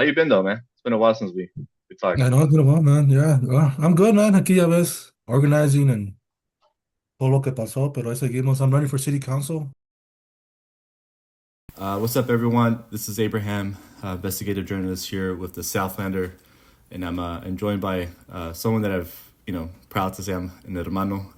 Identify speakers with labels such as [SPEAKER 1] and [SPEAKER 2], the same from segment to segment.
[SPEAKER 1] How you been though, man? It's been a while since we talked.
[SPEAKER 2] I know it's been a while, man. Yeah, I'm good, man. Aquí ya ves, organizing and todo lo que pasó, pero ahí seguimos. I'm running for city council.
[SPEAKER 3] What's up, everyone? This is Abraham, investigative journalist here with the Southlander, and I'm joined by someone that proud to say I'm an hermano,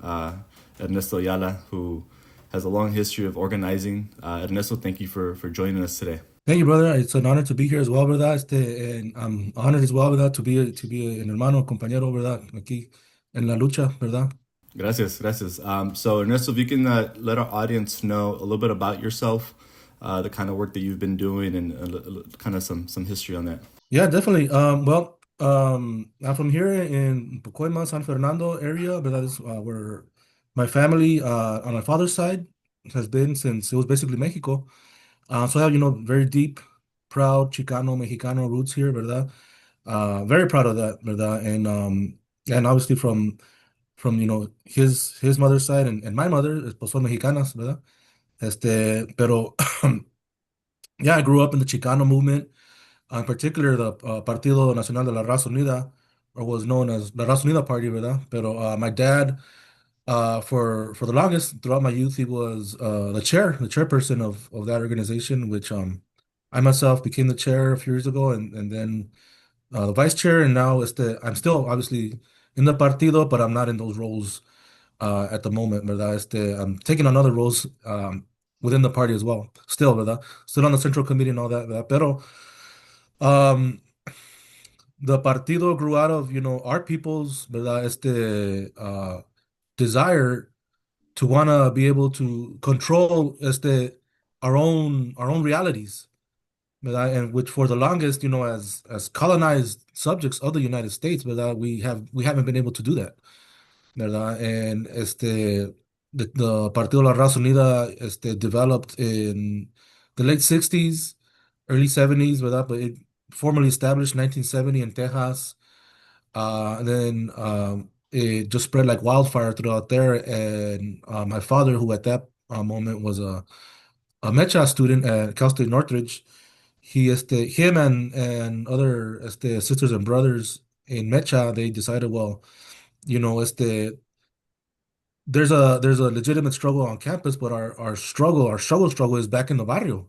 [SPEAKER 3] Ernesto Ayala, who has a long history of organizing. Ernesto, thank you for joining us today.
[SPEAKER 2] Thank you, brother. It's an honor to be here as well, ¿verdad? And I'm honored as well, ¿verdad? To be an hermano, compañero, ¿verdad? Aquí en la lucha, ¿verdad?
[SPEAKER 3] Gracias, gracias. So, Ernesto, if you can let our audience know a little bit about yourself, the kind of work that you've been doing, and kind of some history on that.
[SPEAKER 2] Yeah, definitely. I'm from here in Pacoima, San Fernando area, but that is where my family on my father's side has been since it was basically Mexico. So I have, very deep, proud Chicano, Mexicano roots here, ¿verdad? Very proud of that, ¿verdad? And obviously from his mother's side and my mother, pues son mexicanas, ¿verdad? Pero yeah, I grew up in the Chicano movement, in particular the Partido Nacional de la Raza Unida, or was known as La Raza Unida Party, ¿verdad? Pero my dad, for the longest throughout my youth, he was the chairperson of that organization, which I myself became the chair a few years ago, and then the vice chair, and now I'm still obviously in the partido, but I'm not in those roles at the moment, ¿verdad? I'm taking on other roles within the party as well, still, ¿verdad? Still on the central committee and all that, ¿verdad? Pero um, the partido grew out of, our people's, ¿verdad? Desire to want to be able to control our own realities, ¿verdad? And which for the longest, as colonized subjects of the United States, ¿verdad? We haven't been able to do that, ¿verdad? And the Partido de la Raza Unida developed in the late 60s, early 70s, ¿verdad? But it formally established 1970 in Texas. And then it just spread like wildfire throughout there. And my father, who at that moment was a Mecha student at Cal State Northridge, him and other sisters and brothers in Mecha, they decided, well, there's a legitimate struggle on campus, but our struggle is back in the barrio,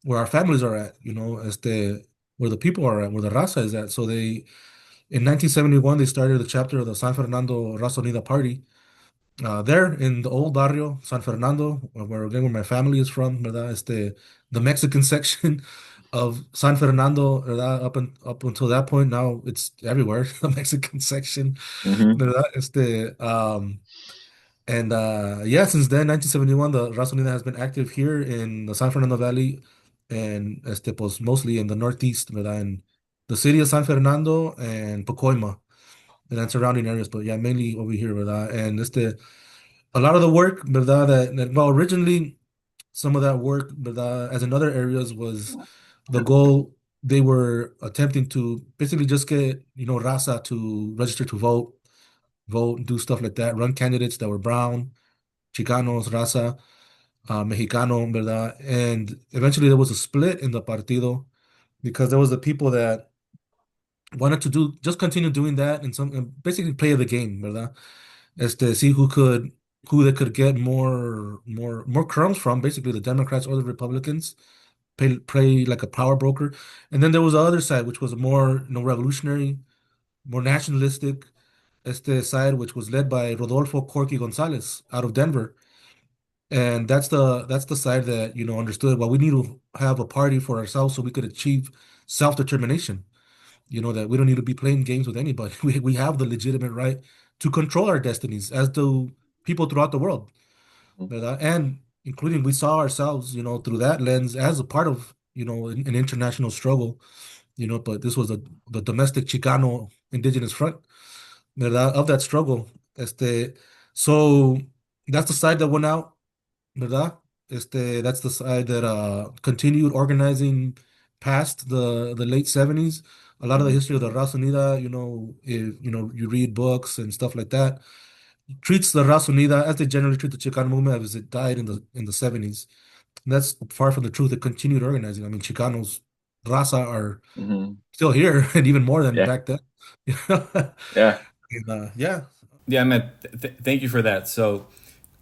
[SPEAKER 2] where our families are at, where the people are at, where the raza is at. So in 1971, they started a chapter of the San Fernando Raza Unida Party, there in the old barrio, San Fernando, where my family is from, ¿verdad? The Mexican section of San Fernando, ¿verdad? Up until that point, now it's everywhere, the Mexican section,
[SPEAKER 1] Hmm.
[SPEAKER 2] ¿verdad? And yeah, since then, 1971, the Raza Unida has been active here in the San Fernando Valley and pues mostly in the northeast, ¿verdad? In the city of San Fernando and Pacoima and then surrounding areas, but yeah, mainly over here, ¿verdad? And a lot of the work, ¿verdad? Well, originally, some of that work, ¿verdad? As in other areas, was the goal. They were attempting to basically just get, Raza to register to vote, do stuff like that, run candidates that were brown, Chicanos, Raza, Mexicano, ¿verdad? And eventually there was a split in the partido because there was the people that wanted to just continue doing that and basically play the game, ¿verdad? See who they could get more crumbs from, basically the Democrats or the Republicans, play like a power broker. And then there was the other side, which was more, revolutionary, more nationalistic, side, which was led by Rodolfo Corky Gonzalez out of Denver. And that's the side that, understood, well, we need to have a party for ourselves so we could achieve self-determination. That we don't need to be playing games with anybody. We have the legitimate right to control our destinies, as do people throughout the world. ¿Verdad? And including we saw ourselves, through that lens as a part of, an international struggle, but this was the domestic Chicano indigenous front, ¿verdad? Of that struggle. So that's the side that went out, ¿verdad? That's the side that continued organizing past the late 70s. A lot of the
[SPEAKER 1] Hmm.
[SPEAKER 2] history of the Raza Unida, if you read books and stuff like that, treats the Raza Unida as they generally treat the Chicano movement as it died in the 70s. And that's far from the truth. It continued organizing. I mean, Chicanos, raza are
[SPEAKER 1] Hmm.
[SPEAKER 2] still here and even more than
[SPEAKER 1] Yeah.
[SPEAKER 2] back then.
[SPEAKER 1] Yeah.
[SPEAKER 2] And, yeah.
[SPEAKER 3] Yeah, man. Thank you for that. So,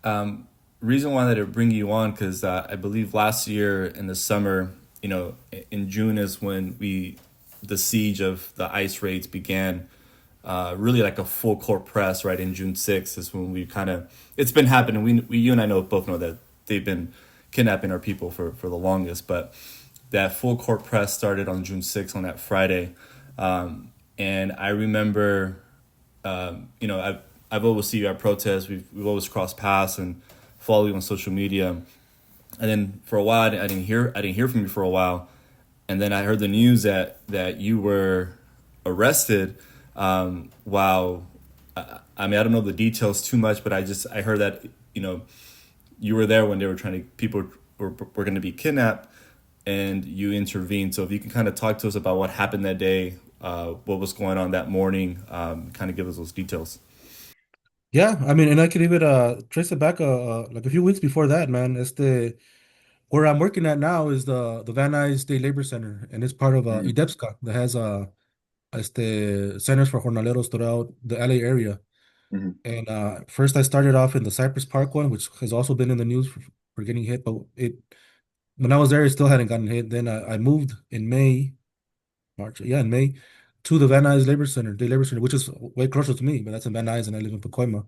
[SPEAKER 3] um, reason why I wanted to bring you on because I believe last year in the summer, in June is when the siege of the ICE raids began. Really like a full court press, right? In June 6th is when we kind of it's been happening. You and I both know that they've been kidnapping our people for the longest, but that full court press started on June 6th on that Friday, and I remember I've always seen you at protests. We've always crossed paths and follow you on social media. And then for a while, I didn't hear from you for a while. And then I heard the news that you were arrested. While I mean, I don't know the details too much, but I heard that you were there when they were people were going to be kidnapped, and you intervened. So if you can kind of talk to us about what happened that day, what was going on that morning, kind of give us those details.
[SPEAKER 2] Yeah, I mean, and I could even trace it back like a few weeks before that, man. It's the where I'm working at now is the Van Nuys Day Labor Center, and it's part of
[SPEAKER 1] Hmm.
[SPEAKER 2] IDEPSCA that has centers for jornaleros throughout the LA area.
[SPEAKER 1] Hmm.
[SPEAKER 2] And first I started off in the Cypress Park one, which has also been in the news for getting hit, but it when I was there, it still hadn't gotten hit. Then I moved in May, March, yeah, in May, to the Van Nuys Day Labor Center, which is way closer to me, but that's in Van Nuys, and I live in Pacoima.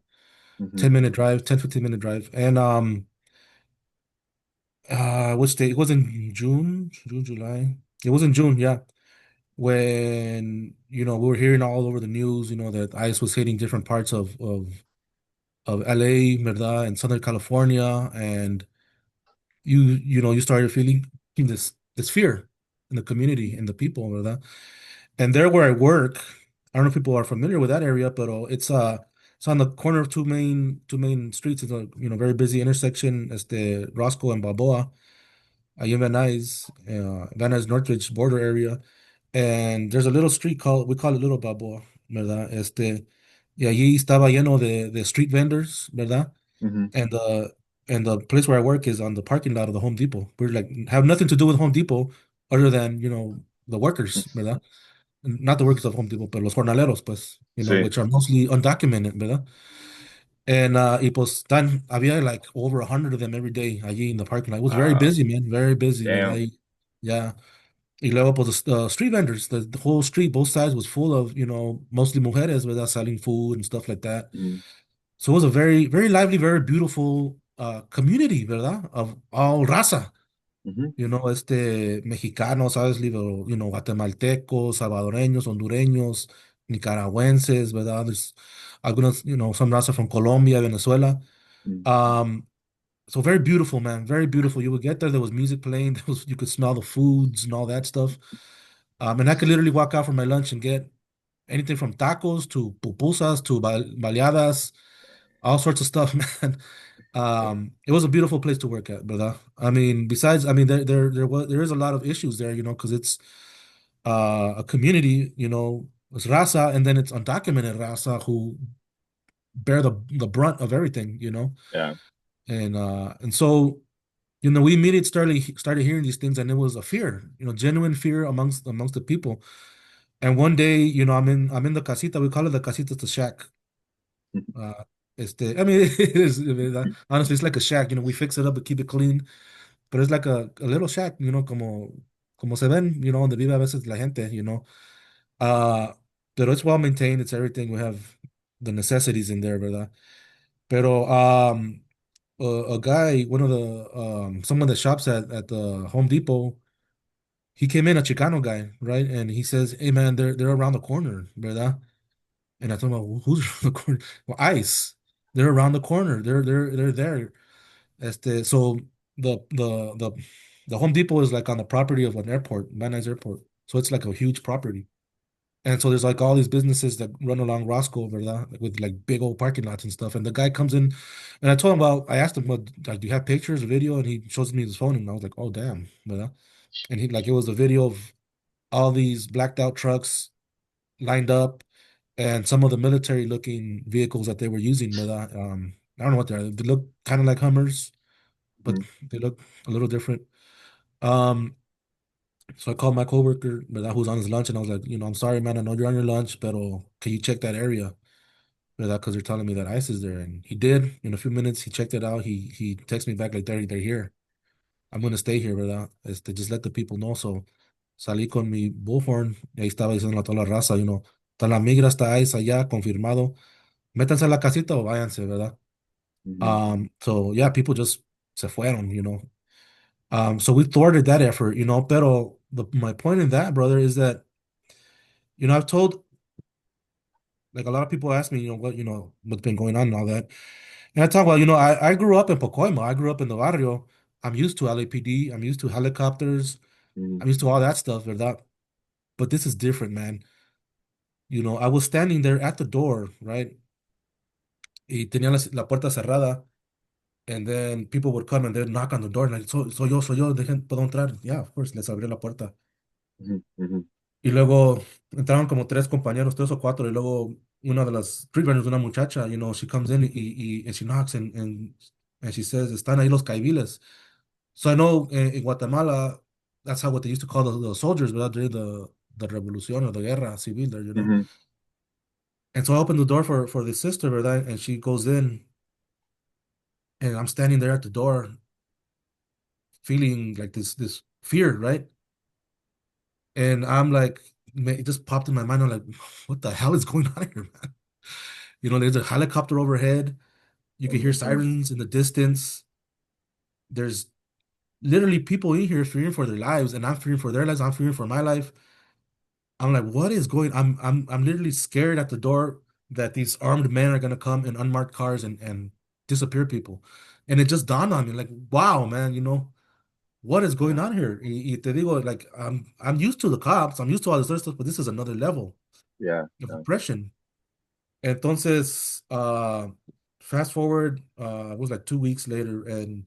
[SPEAKER 1] Hmm.
[SPEAKER 2] 10-minute drive, 10-15 minute drive. And which day? It was in June, July. It was in June, yeah. When, we were hearing all over the news, that ICE was hitting different parts of LA, ¿verdad, and Southern California, and you started feeling this fear in the community and the people, ¿verdad? And there where I work, I don't know if people are familiar with that area, but it's on the corner of two main streets. It's a very busy intersection. It's the Roscoe and Balboa, ahí en Van Nuys Northridge border area. And there's a little street we call it Little Balboa, ¿verdad? Y allí estaba lleno de street vendors, ¿verdad?
[SPEAKER 1] Hmm.
[SPEAKER 2] And the place where I work is on the parking lot of the Home Depot. We're like have nothing to do with Home Depot other than, the workers, ¿verdad? Not the workers of Home Depot, but los jornaleros, pues,
[SPEAKER 1] Sí.
[SPEAKER 2] which are mostly undocumented, ¿verdad? And y pues había like over 100 of them every day allí in the parking lot. It was very
[SPEAKER 1] Wow.
[SPEAKER 2] busy, man, very busy, ¿verdad?
[SPEAKER 1] Damn.
[SPEAKER 2] Yeah. Y luego, pues, the street vendors, the whole street, both sides was full of, mostly mujeres, ¿verdad? Selling food and stuff like that.
[SPEAKER 1] Mm.
[SPEAKER 2] So it was a very, very lively, very beautiful community, ¿verdad? Of all raza,
[SPEAKER 1] Hmm.
[SPEAKER 2] mexicanos, ¿sabes? Guatemaltecos, salvadoreños, hondureños, nicaragüenses, ¿verdad? There's algunos, some raza from Colombia, Venezuela.
[SPEAKER 1] Mm.
[SPEAKER 2] Um, so very beautiful, man, very beautiful. You would get there was music playing, you could smell the foods and all that stuff. And I could literally walk out for my lunch and get anything from tacos to pupusas to baleadas, all sorts of stuff, man. It was a beautiful place to work at, brother. I mean, besides, I mean, there is a lot of issues there, because it's a community, it's raza, and then it's undocumented raza who bear the brunt of everything.
[SPEAKER 1] Yeah.
[SPEAKER 2] And so, we immediately started hearing these things, and it was a fear, genuine fear amongst the people. And one day, I'm in the casita. We call it the casita, it's the shack. Uh, I mean, it is. I mean, honestly, it's like a shack. We fix it up and keep it clean, but it's like a little shack. Como se ven. Donde vive a veces la gente. Uh, pero it's well maintained. It's everything. We have the necessities in there, ¿verdad? Pero a guy, someone that shops at the Home Depot, he came in, a Chicano guy, right? And he says, "Hey, man, they're around the corner, ¿verdad?" And I told him, well, who's around the corner? Well, ICE. They're around the corner. They're there. So the Home Depot is like on the property of an airport, Van Nuys Airport. So it's like a huge property. And so there's like all these businesses that run along Roscoe, ¿verdad? With like big old parking lots and stuff. And the guy comes in, and I told him, I asked him, well, like, do you have pictures, video? And he shows me his phone, and I was like, oh damn, ¿verdad? And it was a video of all these blacked out trucks lined up, and some of the military looking vehicles that they were using, ¿verdad? I don't know what they are. They look kind of like Hummers, but
[SPEAKER 1] Mm.
[SPEAKER 2] they look a little different. Um, So I called my coworker, ¿verdad, who's on his lunch, and I was like, I'm sorry, man, I know you're on your lunch, but can you check that area? ¿Verdad? Because they're telling me that ICE is there. And he did. In a few minutes, he checked it out. He texted me back like, they're here. I'm gonna stay here, ¿verdad? Just let the people know. So salí con mi bullhorn y ahí estaba diciendo a toda la raza, está la migra, está ICE allá, confirmado. Métanse a la casita o váyanse, ¿verdad?
[SPEAKER 1] Mhm.
[SPEAKER 2] So yeah, people just se fueron. So we thwarted that effort, pero my point in that, brother, is that, I've told, like, a lot of people ask me, what's been going on and all that. And I talk about, I grew up in Pacoima. I grew up in the barrio. I'm used to LAPD. I'm used to helicopters.
[SPEAKER 1] Mhm.
[SPEAKER 2] I'm used to all that stuff, ¿verdad? But this is different, man. I was standing there at the door, right? Y tenía la puerta cerrada. And then people would come and they'd knock on the door, like, soy yo, puedo entrar. Yeah, of course, les abrí la puerta.
[SPEAKER 1] Mhm. Mhm.
[SPEAKER 2] Y luego entraron como tres compañeros, tres o cuatro, y luego una de las street runners, una muchacha, she comes in and she knocks and she says, están ahí los caiviles. So I know in Guatemala, that's how what they used to call the soldiers, ¿verdad? During the revolution or the guerra civil there.
[SPEAKER 1] Mhm.
[SPEAKER 2] And so I opened the door for the sister, ¿verdad? And she goes in, and I'm standing there at the door, feeling like this fear, right? And I'm like, it just popped in my mind. I'm like, what the hell is going on here, man? There's a helicopter overhead. You can hear
[SPEAKER 1] Mhm.
[SPEAKER 2] sirens in the distance. There's literally people in here fearing for their lives, and I'm fearing for their lives. I'm fearing for my life. I'm like, what is going? I'm literally scared at the door that these armed men are gonna come in unmarked cars and disappear people. And it just dawned on me, like, wow, man, what is going
[SPEAKER 1] Yeah.
[SPEAKER 2] on here? Y te digo, like, I'm used to the cops, I'm used to all this other stuff, but this is another level
[SPEAKER 1] Yeah.
[SPEAKER 2] of
[SPEAKER 1] Yeah.
[SPEAKER 2] oppression. Entonces, fast forward, it was like 2 weeks later, and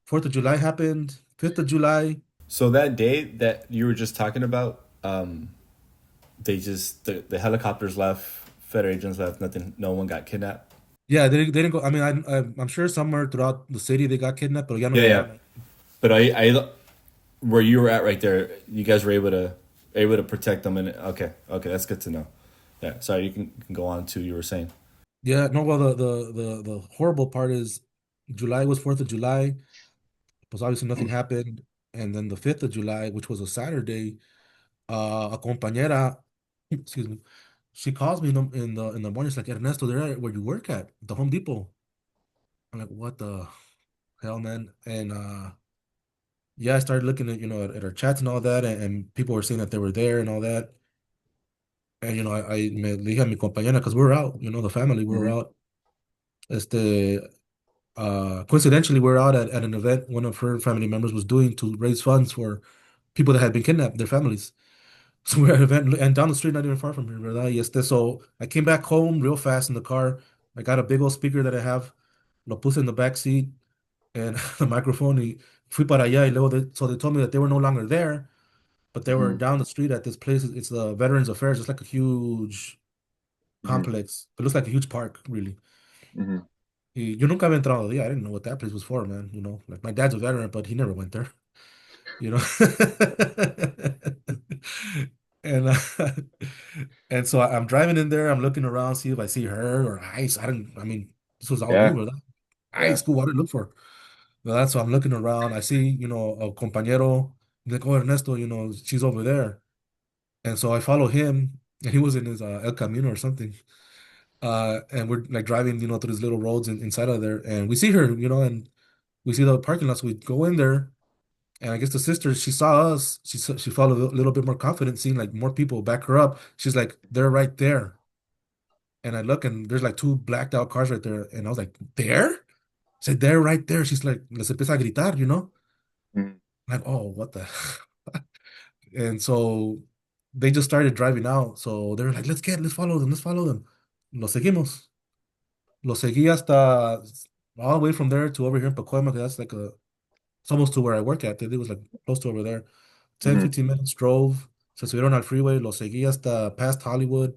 [SPEAKER 2] 4th of July happened, 5th of July.
[SPEAKER 3] So that day that you were just talking about, the helicopters left, federal agents left, nothing, no one got kidnapped.
[SPEAKER 2] Yeah, they didn't go. I mean, I'm sure somewhere throughout the city they got kidnapped, but ya no
[SPEAKER 3] Yeah, yeah.
[SPEAKER 2] llegaron.
[SPEAKER 3] But I where you were at right there, you guys were able to protect them, and okay, okay, that's good to know. Yeah, sorry, you can go on to you were saying.
[SPEAKER 2] Yeah, no, well, the horrible part is July was 4th of July, because obviously nothing happened. And then the 5th of July, which was a Saturday, a compañera, excuse me, she calls me in the morning. She's like, Ernesto, they're at where you work at, the Home Depot. I'm like, what the hell, man? And yeah, I started looking at our chats and all that, and people were saying that they were there and all that. And I me le dije a mi compañera, because we were out, the family, we were
[SPEAKER 1] Mhm.
[SPEAKER 2] out. Este, Coincidentally, we were out at an event one of her family members was doing to raise funds for people that had been kidnapped, their families. So we're at an event and down the street, not even far from here, ¿verdad? So I came back home real fast in the car. I got a big old speaker that I have, lo puse in the back seat, and the microphone. Y fui para allá, y luego so they told me that they were no longer there, but they were
[SPEAKER 1] Mhm.
[SPEAKER 2] down the street at this place. It's the Veterans Affairs. It's like a huge
[SPEAKER 1] Mhm.
[SPEAKER 2] complex. It looks like a huge park, really.
[SPEAKER 1] Mhm.
[SPEAKER 2] Y yo nunca había entrado ahí. I didn't know what that place was for, man. Like, my dad's a veteran, but he never went there. You know. And and so I'm driving in there. I'm looking around, see if I see her or ICE. I didn't. I mean, this was all new,
[SPEAKER 1] Yeah.
[SPEAKER 2] ¿verdad?
[SPEAKER 1] Yeah.
[SPEAKER 2] ICE, cool. What to look for? Well, so I'm looking around. I see, a compañero. Like, oh, Ernesto, she's over there. And so I follow him, and he was in his El Camino or something. And we're like driving, through these little roads inside of there, and we see her, and we see the parking lots. We go in there, and I guess the sister, she saw us. She felt a little bit more confident, seeing like more people back her up. She's like, they're right there. And I look, and there's like two blacked out cars right there. And I was like, there? I said, they're right there. She's like, les empieza a gritar.
[SPEAKER 1] Mhm.
[SPEAKER 2] I'm like, oh, what the? And so they just started driving out. So they were like, let's follow them, let's follow them. Los seguimos. Los seguí hasta all the way from there to over here in Pacoima, 'cause that's like it's almost to where I work at. It was like close to over there. 10,
[SPEAKER 1] Mhm.
[SPEAKER 2] 15 minutes drove. Se subieron al freeway. Los seguí hasta past Hollywood.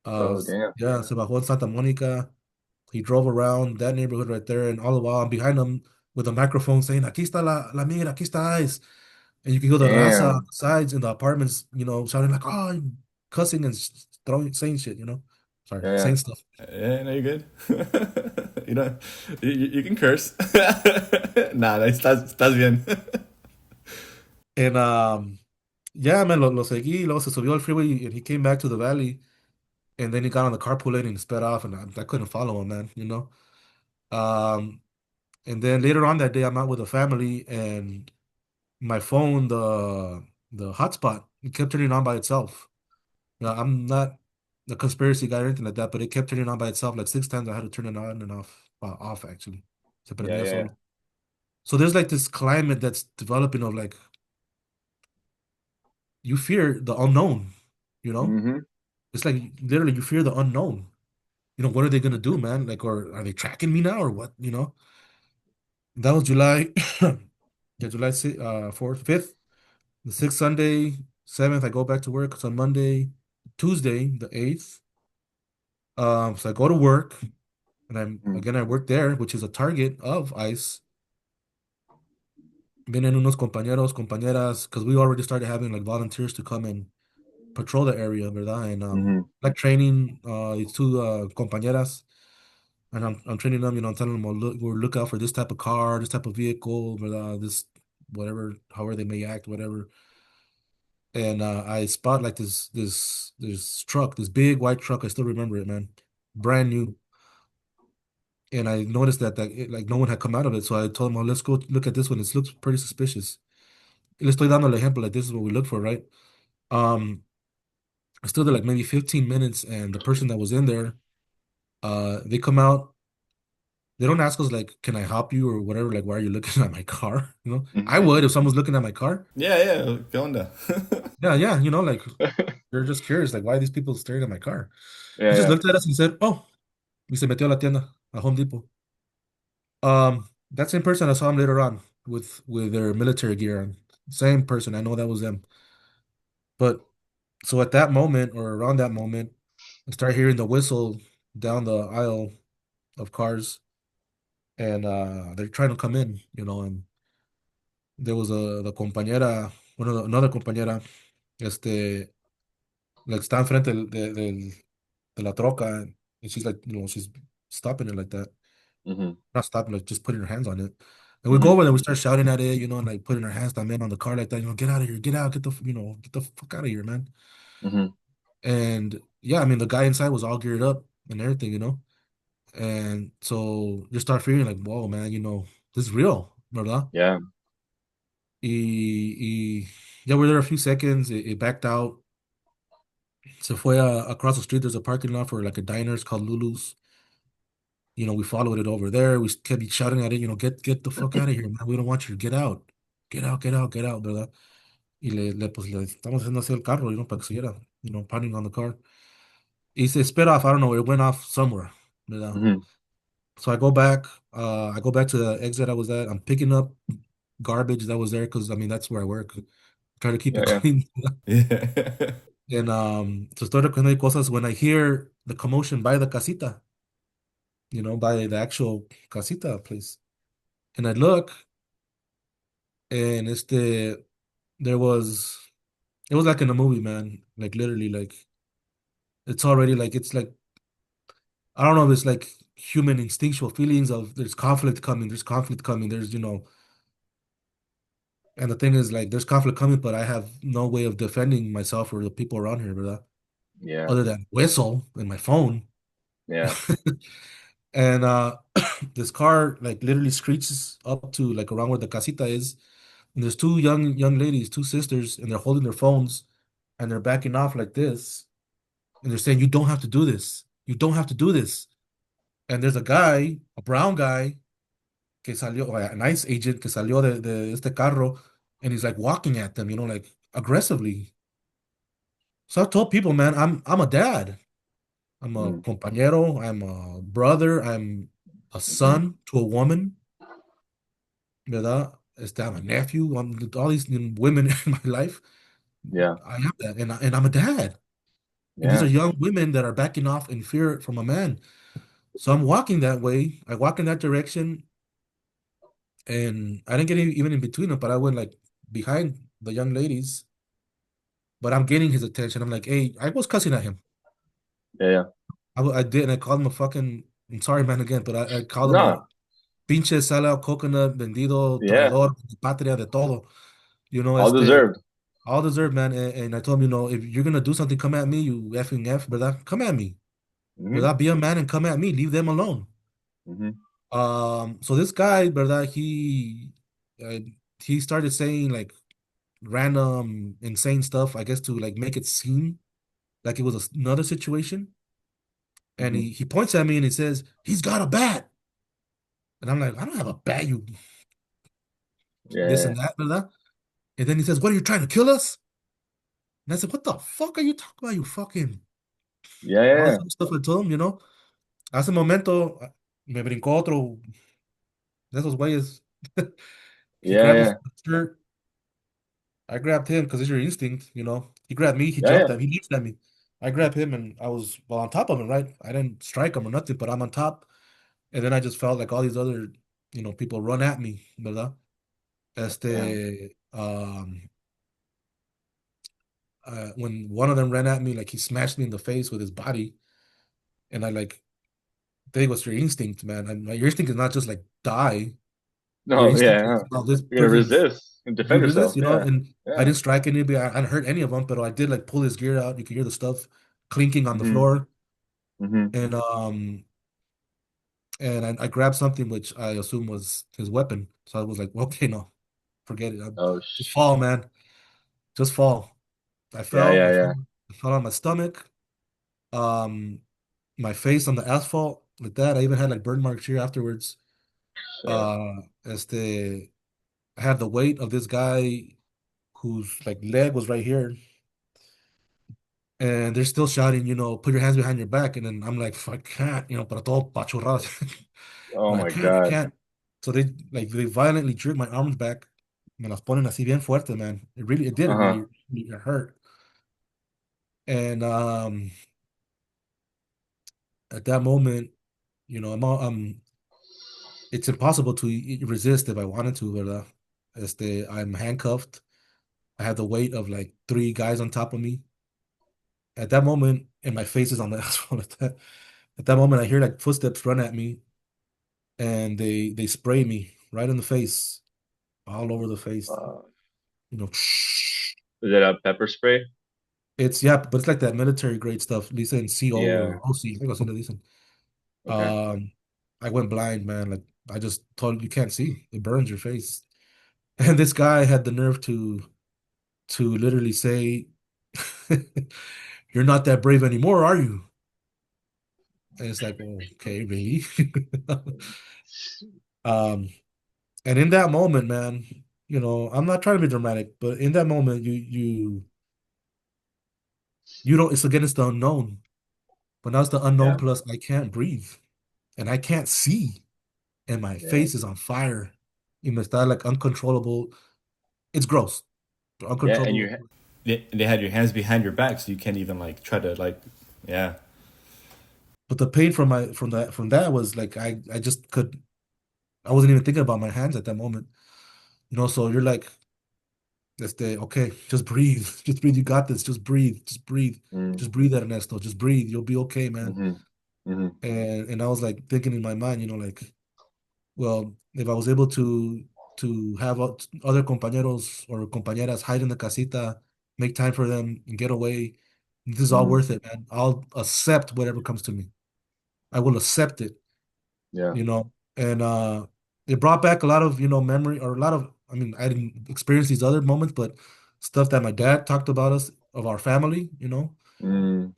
[SPEAKER 1] Oh, damn.
[SPEAKER 2] Yeah, se bajó en Santa Mónica. He drove around that neighborhood right there. And all the while I'm behind him with a microphone saying, aquí está la migra, aquí está ICE. And you can hear the raza on
[SPEAKER 1] Damn.
[SPEAKER 2] the sides in the apartments, shouting like, "Oh," cussing and throwing, saying shit, sorry,
[SPEAKER 1] Yeah, yeah.
[SPEAKER 2] saying stuff.
[SPEAKER 3] Yeah, no, you're good. You know, you can curse. Nah, no, estás bien.
[SPEAKER 2] And yeah, man, lo seguí. Luego se subió al freeway and he came back to the valley. And then he got on the carpool lane and sped off, and I couldn't follow him, man. Um, and then later on that day, I'm out with a family, and my phone, the hotspot, it kept turning on by itself. Now, I'm not a conspiracy guy or anything like that, but it kept turning on by itself like 6 times. I had to turn it on and off actually. Se
[SPEAKER 1] Yeah,
[SPEAKER 2] prendía
[SPEAKER 1] yeah.
[SPEAKER 2] solo. So there's like this climate that's developing of like you fear the unknown, you know?
[SPEAKER 1] Mm-hmm.
[SPEAKER 2] It's like literally you fear the unknown. What are they gonna do, man? Like, or are they tracking me now or what? That was July, yeah, July 4th, 5th, the 6th Sunday, 7th. I go back to work. It's on Monday, Tuesday, the 8th. So I go to work, and I work there, which is a target of ICE. Vienen unos compañeros, compañeras, because we already started having like volunteers to come and patrol the area, ¿verdad? And
[SPEAKER 1] Mm-hmm.
[SPEAKER 2] like training these two compañeras, and I'm training them, I'm telling them, well, look out for this type of car, this type of vehicle, ¿verdad? This whatever, however they may act, whatever. And I spot like this truck, this big white truck. I still remember it, man, brand new. And I noticed like no one had come out of it, so I told them, "Oh, let's go look at this one. It looks pretty suspicious." Le estoy dando el ejemplo, like this is what we look for, right? Um, I stood there like maybe 15 minutes, and the person that was in there, they come out. They don't ask us like, "Can I help you?" or whatever. Like, why are you looking at my car? I
[SPEAKER 1] Mm-hmm.
[SPEAKER 2] would if someone's looking at my car.
[SPEAKER 3] Yeah, yeah, ¿qué onda?
[SPEAKER 2] Yeah, yeah, like they're just curious, like why are these people staring at my car? He
[SPEAKER 1] Yeah,
[SPEAKER 2] just
[SPEAKER 1] yeah.
[SPEAKER 2] looked at us and said, "Oh," y se metió a la tienda, a Home Depot. That same person I saw him later on with their military gear on. Same person, I know that was them. But so at that moment or around that moment, I start hearing the whistle down the aisle of cars, and they're trying to come in, and there was the compañera, another compañera, este, like está enfrente de la troca, and she's like, she's stopping it like that.
[SPEAKER 1] Mm-hmm.
[SPEAKER 2] Not stopping, like just putting her hands on it. And we go
[SPEAKER 1] Mm-hmm.
[SPEAKER 2] over there, we start shouting at it, and like putting our hands down, man, on the car like that, get out of here, get out, get the fuck out of here, man.
[SPEAKER 1] Mm-hmm.
[SPEAKER 2] And yeah, I mean, the guy inside was all geared up and everything. And so just start feeling like, whoa, man, this is real, ¿verdad?
[SPEAKER 1] Yeah.
[SPEAKER 2] Y yeah, we're there a few seconds, it backed out. Se fue across the street, there's a parking lot for like a diner, it's called Lulu's. We followed it over there. We kept shouting at it, get the fuck out of here, man. We don't want you. Get out. Get out, get out, get out, ¿verdad? Y pues le estamos haciendo así el carro, para que siguiera, pounding on the car. Y se sped off, I don't know, it went off somewhere, ¿verdad?
[SPEAKER 1] Mm-hmm.
[SPEAKER 2] So I go back to the exit I was at. I'm picking up garbage that was there because I mean that's where I work. Try to keep
[SPEAKER 1] Yeah,
[SPEAKER 2] it
[SPEAKER 1] yeah.
[SPEAKER 2] clean.
[SPEAKER 3] Yeah.
[SPEAKER 2] And so estoy recogiendo cosas when I hear the commotion by the casita, by the actual casita place. And I look, and there was it was like in a movie, man. Like literally, like it's already like it's like I don't know if it's like human instinctual feelings of there's conflict coming, there's conflict coming, there's and the thing is like there's conflict coming, but I have no way of defending myself or the people around here, brother,
[SPEAKER 1] Yeah.
[SPEAKER 2] other than whistle in my phone.
[SPEAKER 1] Yeah.
[SPEAKER 2] And this car like literally screeches up to like around where the casita is. And there's two young ladies, two sisters, and they're holding their phones and they're backing off like this. And they're saying, "You don't have to do this. You don't have to do this." And there's a guy, a brown guy, que salió, an ICE agent que salió de este carro, and he's like walking at them, like aggressively. So I told people, man, I'm a dad. I'm a
[SPEAKER 1] Mm-hmm.
[SPEAKER 2] compañero. I'm a brother. I'm a
[SPEAKER 1] Mm-hmm.
[SPEAKER 2] son to a woman. ¿Verdad? I'm a nephew. I'm all these women in my life.
[SPEAKER 1] Yeah.
[SPEAKER 2] I am that, and I'm a dad. And these are
[SPEAKER 1] Yeah.
[SPEAKER 2] young women that are backing off in fear from a man. So I'm walking that way. I walk in that direction, and I didn't get even in between them, but I went like behind the young ladies, but I'm getting his attention. I'm like, hey, I was cussing at him.
[SPEAKER 1] Yeah, yeah.
[SPEAKER 2] I did, and I called him a fucking. I'm sorry, man, again, but I called him a
[SPEAKER 1] No,
[SPEAKER 2] pinche salado, coconut, vendido,
[SPEAKER 1] yeah.
[SPEAKER 2] traidor, patria de todo.
[SPEAKER 1] All deserved.
[SPEAKER 2] All deserved, man. And I told him, if you're gonna do something, come at me, you effing F, brother. Come at me,
[SPEAKER 1] Mm-hmm.
[SPEAKER 2] brother. Be a man and come at me. Leave them alone.
[SPEAKER 1] Mm-hmm.
[SPEAKER 2] So this guy, brother, uh, he started saying like random insane stuff, I guess to like make it seem like it was another situation. And
[SPEAKER 1] Mm-hmm.
[SPEAKER 2] he points at me and he says, he's got a bat. And I'm like, I don't have a bat, you this
[SPEAKER 1] Yeah,
[SPEAKER 2] and that, brother. And then he says, what are you trying to kill us? And I said, what the fuck are you talking about, you fucking
[SPEAKER 1] yeah, yeah,
[SPEAKER 2] all this
[SPEAKER 1] yeah,
[SPEAKER 2] other stuff I told him. Hace un momento me brincó otro de esos güeyes. He
[SPEAKER 1] yeah,
[SPEAKER 2] grabbed his
[SPEAKER 1] yeah,
[SPEAKER 2] shirt. I grabbed him because it's your instinct. He grabbed me, he
[SPEAKER 1] yeah,
[SPEAKER 2] jumped
[SPEAKER 1] yeah.
[SPEAKER 2] at me, he leaped at me. I grabbed him and I was well on top of him, right? I didn't strike him or nothing, but I'm on top. And then I just felt like all these other, people run at me, ¿verdad?
[SPEAKER 1] Yeah.
[SPEAKER 2] When one of them ran at me, like he smashed me in the face with his body, and I like, they was your instinct, man. And your instinct is not just like die. Your
[SPEAKER 1] No,
[SPEAKER 2] instinct
[SPEAKER 1] yeah, huh.
[SPEAKER 2] is about this
[SPEAKER 1] You're gonna
[SPEAKER 2] person's.
[SPEAKER 1] resist and
[SPEAKER 2] You
[SPEAKER 1] defend
[SPEAKER 2] resist,
[SPEAKER 1] yourself. Yeah,
[SPEAKER 2] and I
[SPEAKER 1] yeah.
[SPEAKER 2] didn't strike anybody. I didn't hurt any of them, but I did like pull his gear out. You could hear the stuff clinking on the
[SPEAKER 1] Mm-hmm.
[SPEAKER 2] floor,
[SPEAKER 1] Mm-hmm.
[SPEAKER 2] and I grabbed something which I assume was his weapon. So I was like, well, okay, no, forget it.
[SPEAKER 1] Oh,
[SPEAKER 2] Just fall, man. Just fall. I
[SPEAKER 1] yeah,
[SPEAKER 2] fell.
[SPEAKER 1] yeah, yeah.
[SPEAKER 2] I fell on my stomach. Um, my face on the asphalt like that. I even had like burn marks here afterwards.
[SPEAKER 1] Shit.
[SPEAKER 2] Uh, este, I had the weight of this guy whose like leg was right here, and they're still shouting, put your hands behind your back, and then I'm like, I can't, para todo pachorrado.
[SPEAKER 1] Oh
[SPEAKER 2] I
[SPEAKER 1] my
[SPEAKER 2] can't, I
[SPEAKER 1] God.
[SPEAKER 2] can't. So they violently jerked my arms back. Me las ponen así bien fuerte, man. It did
[SPEAKER 1] Uh-huh.
[SPEAKER 2] really hurt. And at that moment, it's impossible to resist if I wanted to, but I'm handcuffed. I have the weight of like three guys on top of me. At that moment, and my face is on the asphalt. At that moment, I hear like footsteps run at me, and they spray me right in the face, all over the face.
[SPEAKER 1] Uh,
[SPEAKER 2] You know,
[SPEAKER 1] is it a pepper spray?
[SPEAKER 2] yeah, but it's like that military grade stuff. Lisa in CO
[SPEAKER 1] Yeah.
[SPEAKER 2] or OC. Algo así le dicen.
[SPEAKER 1] Okay.
[SPEAKER 2] I went blind, man. Like I just told you can't see. It burns your face. And this guy had the nerve to literally say, "You're not that brave anymore, are you?" And it's like, well, okay, really? Um, and in that moment, man, I'm not trying to be dramatic, but in that moment, you don't. It's against the unknown, but now it's the unknown
[SPEAKER 1] Yeah.
[SPEAKER 2] plus I can't breathe and I can't see, and my
[SPEAKER 1] Yeah.
[SPEAKER 2] face is on fire. Me está like uncontrollable. It's gross,
[SPEAKER 1] Yeah. And
[SPEAKER 2] uncontrollable.
[SPEAKER 3] They had your hands behind your back, so you can't even like try to like, yeah,
[SPEAKER 2] But the pain from that was like I just could. I wasn't even thinking about my hands at that moment. So you're like, okay, just breathe. Just breathe. You got this. Just breathe. Just breathe.
[SPEAKER 1] mm,
[SPEAKER 2] Just breathe, Ernesto. Just breathe. You'll be okay, man.
[SPEAKER 1] mm-hmm. Mm-hmm.
[SPEAKER 2] And I was like thinking in my mind, like, well, if I was able to have other compañeros or compañeras hide in the casita, make time for them and get away, this is all
[SPEAKER 1] Mm-hmm.
[SPEAKER 2] worth it, man. I'll accept whatever comes to me. I will accept it,
[SPEAKER 1] Yeah.
[SPEAKER 2] and it brought back a lot of memory or a lot of. I mean, I didn't experience these other moments, but stuff that my dad talked about us of our family.
[SPEAKER 1] Mm,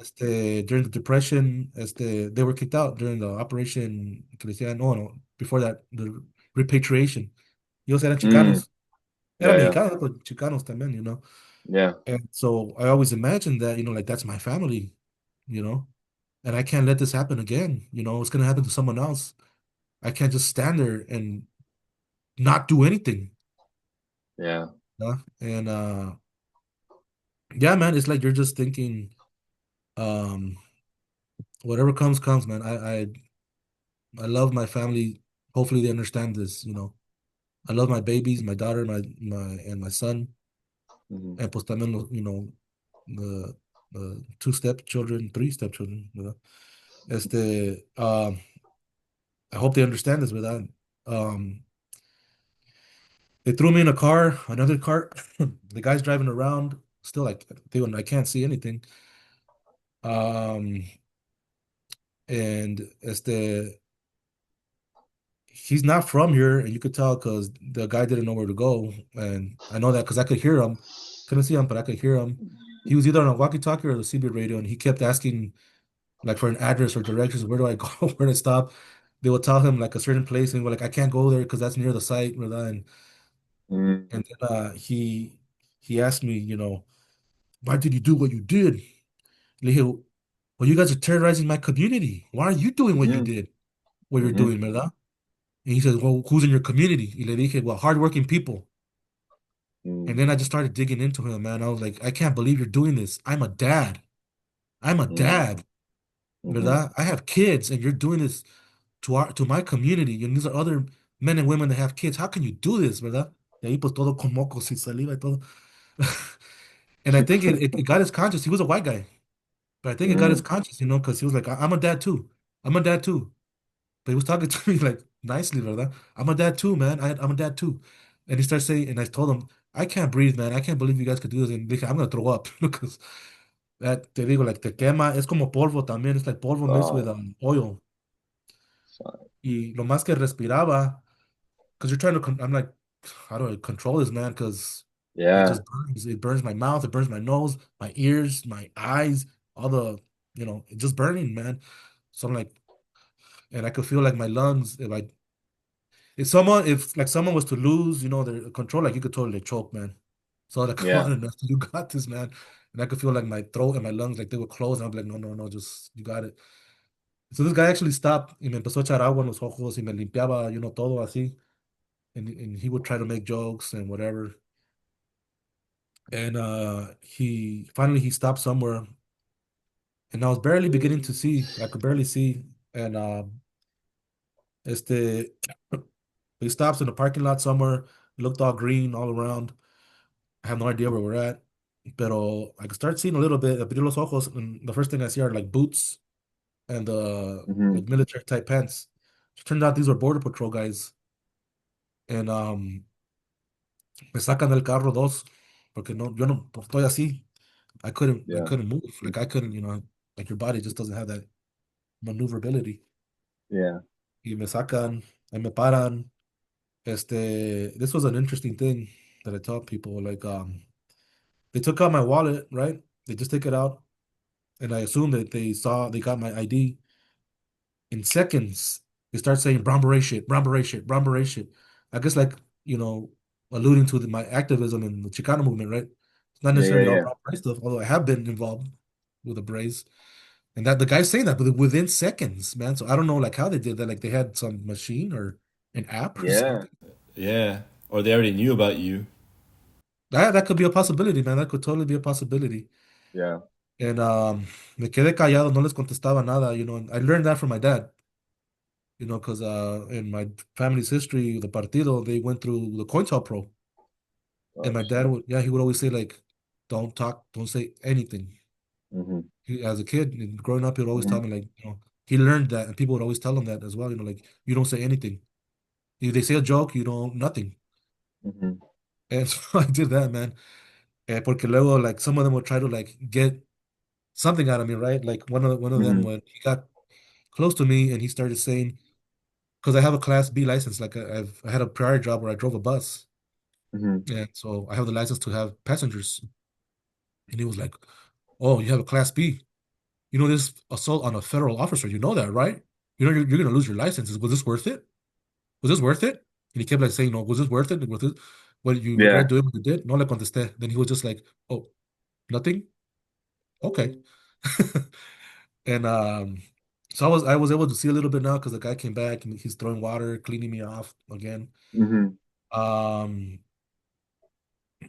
[SPEAKER 2] During the depression, they were kicked out during the operation que le decían, no, before that, the repatriation. Ellos eran
[SPEAKER 1] mm.
[SPEAKER 2] chicanos. Eran
[SPEAKER 1] Yeah. Yeah.
[SPEAKER 2] mexicanos, but chicanos también.
[SPEAKER 1] Yeah.
[SPEAKER 2] And so I always imagined that, like that's my family, you know, and I can't let this happen again. It's gonna happen to someone else. I can't just stand there and not do anything.
[SPEAKER 1] Yeah.
[SPEAKER 2] And yeah, man, it's like you're just thinking, um, whatever comes, comes, man. I love my family. Hopefully they understand this. I love my babies, my daughter, my and my son.
[SPEAKER 1] Mhm.
[SPEAKER 2] and pues también, the two stepchildren, three stepchildren, ¿verdad? I hope they understand this, ¿verdad? Um, they threw me in a car, another car. The guy's driving around, still like, I can't see anything. Um, and he's not from here, and you could tell because the guy didn't know where to go, and I know that because I could hear him, couldn't see him, but I could hear him. He was either on a walkie-talkie or the CB radio, and he kept asking like for an address or directions. Where do I go? Where to stop? They would tell him like a certain place, and he was like, I can't go there because that's near the site, brother. And
[SPEAKER 1] Mhm.
[SPEAKER 2] then he asked me, why did you do what you did? Le dije, well, you guys are terrorizing my community. Why are you doing what you
[SPEAKER 1] Mhm.
[SPEAKER 2] did? What you're
[SPEAKER 1] Mhm.
[SPEAKER 2] doing, ¿verdad? And he says, well, who's in your community? Y le dije, well, hardworking people. And
[SPEAKER 1] Mhm.
[SPEAKER 2] then I just started digging into him, man. I was like, I can't believe you're doing this. I'm a dad. I'm a
[SPEAKER 1] Mhm.
[SPEAKER 2] dad,
[SPEAKER 1] Mhm.
[SPEAKER 2] ¿verdad? I have kids, and you're doing this to my community. And these are other men and women that have kids. How can you do this, ¿verdad? Y ahí pues todo con mocos y saliva y todo. And I think it got his conscience. He was a white guy, but I think it got his
[SPEAKER 1] Mhm.
[SPEAKER 2] conscience, because he was like, I'm a dad too. I'm a dad too. But he was talking to me like nicely, ¿verdad? I'm a dad too, man. I'm a dad too. And he starts saying, and I told him, I can't breathe, man. I can't believe you guys could do this. And dije, I'm gonna throw up because that te digo, like te quema. Es como polvo también. It's like polvo mixed with
[SPEAKER 1] Oh,
[SPEAKER 2] oil.
[SPEAKER 1] sorry.
[SPEAKER 2] Y lo más que respiraba, because you're trying to, I'm like, how do I control this, man? Because it
[SPEAKER 1] Yeah.
[SPEAKER 2] just burns. It burns my mouth. It burns my nose, my ears, my eyes, all it's just burning, man. So I'm like, and I could feel like my lungs, if like someone was to lose, their control, like you could totally choke, man. So like, come
[SPEAKER 1] Yeah.
[SPEAKER 2] on, Ernesto, you got this, man. And I could feel like my throat and my lungs, like they were closed. And I'm like, no, no, no, just you got it. So this guy actually stopped y me empezó a echar agua en los ojos y me limpiaba, todo así. And he would try to make jokes and whatever. And he stopped somewhere, and I was barely beginning to see. I could barely see. And este, he stops in the parking lot somewhere. Looked all green all around. I have no idea where we're at, pero I could start seeing a little bit. Abrí los ojos, and the first thing I see are like boots and
[SPEAKER 1] Mhm.
[SPEAKER 2] like military type pants. It turned out these were border patrol guys, and me sacan del carro dos, porque no, yo no pues, estoy así. I
[SPEAKER 1] Yeah.
[SPEAKER 2] couldn't move. Like I couldn't, like your body just doesn't have that maneuverability.
[SPEAKER 1] Yeah.
[SPEAKER 2] Y me sacan, and me paran. This was an interesting thing that I tell people. Like, they took out my wallet, right? They just take it out, and I assume that they got my ID. In seconds, they start saying brown beret shit, brown beret shit, brown beret shit. I guess like, you know, alluding to my activism in the Chicano movement, right? It's not
[SPEAKER 1] Yeah. Yeah.
[SPEAKER 2] necessarily all
[SPEAKER 1] Yeah.
[SPEAKER 2] brown beret stuff, although I have been involved with the berets. And that the guy's saying that, but within seconds, man. So I don't know like how they did that. Like they had some machine or an app or
[SPEAKER 1] Yeah.
[SPEAKER 2] something.
[SPEAKER 3] Yeah. Or they already knew about you.
[SPEAKER 2] That could be a possibility, man. That could totally be a possibility.
[SPEAKER 1] Yeah.
[SPEAKER 2] And me quedé callado, no les contestaba nada, and I learned that from my dad, because in my family's history, the partido, they went through the COINTELPRO. And
[SPEAKER 1] Oh,
[SPEAKER 2] my dad
[SPEAKER 1] shit.
[SPEAKER 2] would, yeah, he would always say, like, don't talk, don't say anything.
[SPEAKER 1] Mhm.
[SPEAKER 2] As a kid, and growing up, he would always tell
[SPEAKER 1] Mhm.
[SPEAKER 2] me, like, he learned that, and people would always tell him that as well, like, you don't say anything. If they say a joke, you don't, nothing.
[SPEAKER 1] Mhm.
[SPEAKER 2] And so I did that, man. Porque luego, like, some of them would try to, like, get something out of me, right? Like, one of them,
[SPEAKER 1] Mhm.
[SPEAKER 2] when he got close to me and he started saying, because I have a Class B license, like, I had a prior job where I drove a bus.
[SPEAKER 1] Mhm.
[SPEAKER 2] And so I have the license to have passengers. And he was like, oh, you have a Class B. This assault on a federal officer. You know that, right? You're going to lose your license. Was this worth it? Was this worth it? And he kept like saying, no, was this worth it? Was this what you regret
[SPEAKER 1] Yeah.
[SPEAKER 2] doing what you did? No le contesté. Then he was just like, oh, nothing? Okay. And so I was able to see a little bit now because the guy came back and he's throwing water, cleaning me off again.
[SPEAKER 1] Mhm.
[SPEAKER 2] Um,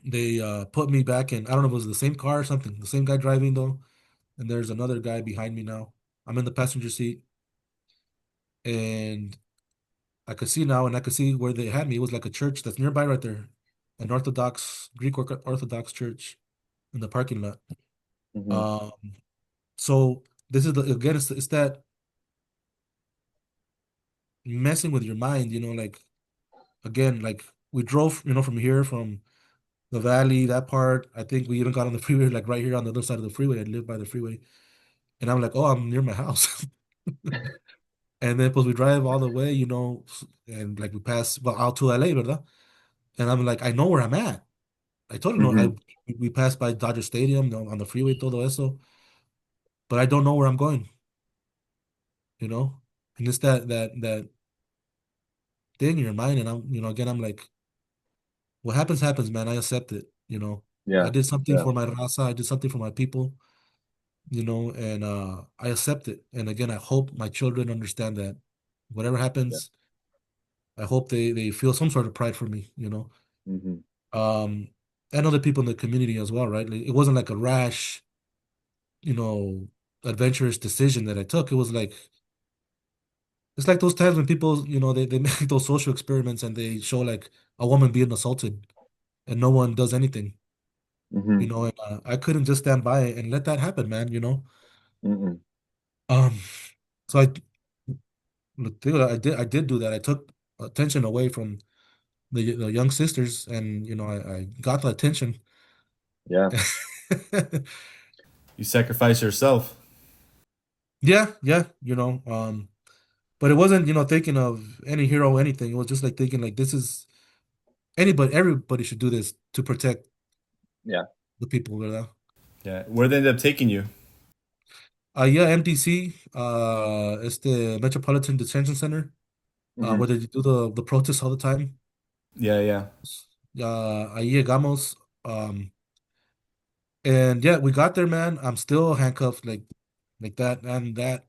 [SPEAKER 2] they put me back in, I don't know if it was the same car or something, the same guy driving though. And there's another guy behind me now. I'm in the passenger seat and I could see now and I could see where they had me. It was like a church that's nearby right there. an Orthodox Greek Orthodox church in the parking lot.
[SPEAKER 1] Mhm.
[SPEAKER 2] Um, so this is the again, it's that messing with your mind, like again, like we drove, from here from the valley, that part. I think we even got on the freeway, like right here on the other side of the freeway. I live by the freeway, and I'm like, oh, I'm near my house. And then, pues, we drive all the way, and like we pass well out to LA, ¿verdad? And I'm like, I know where I'm at. I totally know.
[SPEAKER 1] Mhm.
[SPEAKER 2] We passed by Dodger Stadium on the freeway, todo eso, but I don't know where I'm going, you know. And it's that thing in your mind, and again, I'm like, what happens, happens, man. I accept it, I
[SPEAKER 1] Yeah.
[SPEAKER 2] did something
[SPEAKER 1] Yeah.
[SPEAKER 2] for my raza, I did something for my people, and I accept it. And again, I hope my children understand that whatever
[SPEAKER 1] Yeah.
[SPEAKER 2] happens, I hope they feel some sort of pride for me,
[SPEAKER 1] Mhm.
[SPEAKER 2] Um, and other people in the community as well, right? Like, it wasn't like a rash, you know, adventurous decision that I took. It was like it's like those times when people, they make those social experiments and they show like a woman being assaulted and no one does anything,
[SPEAKER 1] Mhm.
[SPEAKER 2] and I couldn't just stand by and let that happen, man.
[SPEAKER 1] Mhm.
[SPEAKER 2] Um, so I did do that. I took attention away from the young sisters, and I got the attention.
[SPEAKER 1] Yeah.
[SPEAKER 3] You sacrifice yourself.
[SPEAKER 2] Yeah, yeah, but it wasn't, thinking of any hero or anything. It was just like thinking like this is everybody should do this to protect
[SPEAKER 1] Yeah.
[SPEAKER 2] the people, ¿verdad?
[SPEAKER 3] Yeah. Where they end up taking you?
[SPEAKER 2] Yeah, MDC, it's the Metropolitan Detention Center,
[SPEAKER 1] Mhm.
[SPEAKER 2] where they do the protests all the time.
[SPEAKER 3] Yeah, yeah.
[SPEAKER 2] Ahí llegamos, and yeah, we got there, man. I'm still handcuffed, like that, and that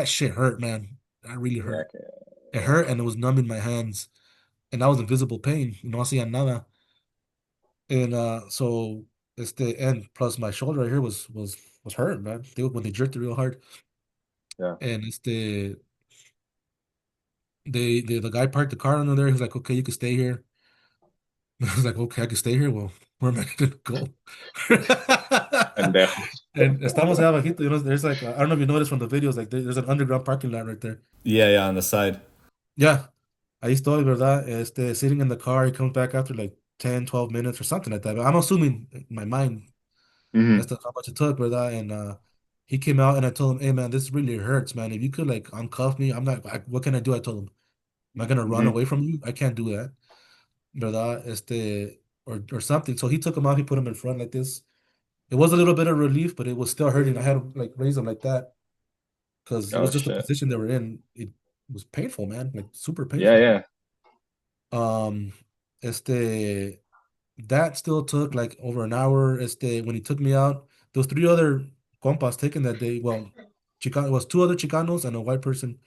[SPEAKER 2] shit hurt, man. That really
[SPEAKER 1] Yeah.
[SPEAKER 2] hurt.
[SPEAKER 1] Okay.
[SPEAKER 2] It
[SPEAKER 1] Yeah.
[SPEAKER 2] hurt, and it was numbing my hands, and I was in visible pain. No hacía nada. And it's the end. Plus, my shoulder right here was hurt, man. When they jerked it real hard,
[SPEAKER 1] Yeah.
[SPEAKER 2] and it's the guy parked the car under there. He's like, "Okay, you can stay here." I was like, "Okay, I can stay here." Well, where am I gonna go?
[SPEAKER 1] Pendejos.
[SPEAKER 2] And estamos allá abajito. There's like I don't know if you noticed from the videos, like there's an underground parking lot right there.
[SPEAKER 3] Yeah, yeah, on the side.
[SPEAKER 2] Yeah, ahí estoy, ¿verdad? Sitting in the car. He comes back after like 10, 12 minutes or something like that. But I'm assuming in my mind.
[SPEAKER 1] Mhm.
[SPEAKER 2] That's how much it took, brother. And he came out and I told him, "Hey, man, this really hurts, man. If you could like uncuff me, I'm not. What can I do?" I told him, "Am I gonna run
[SPEAKER 1] Mhm.
[SPEAKER 2] away from you? I can't do that, brother. Or something." So he took him out. He put him in front like this. It was a little bit of relief, but it was still hurting. I had to like raise him like that because it
[SPEAKER 1] Oh
[SPEAKER 2] was just the
[SPEAKER 1] shit.
[SPEAKER 2] position they were in. It was painful, man. Like super
[SPEAKER 1] Yeah.
[SPEAKER 2] painful.
[SPEAKER 1] Yeah.
[SPEAKER 2] Um, este That still took like over an hour. When he took me out, there was three other compas taken that day. Well, Chicano was two other Chicanos and a white person,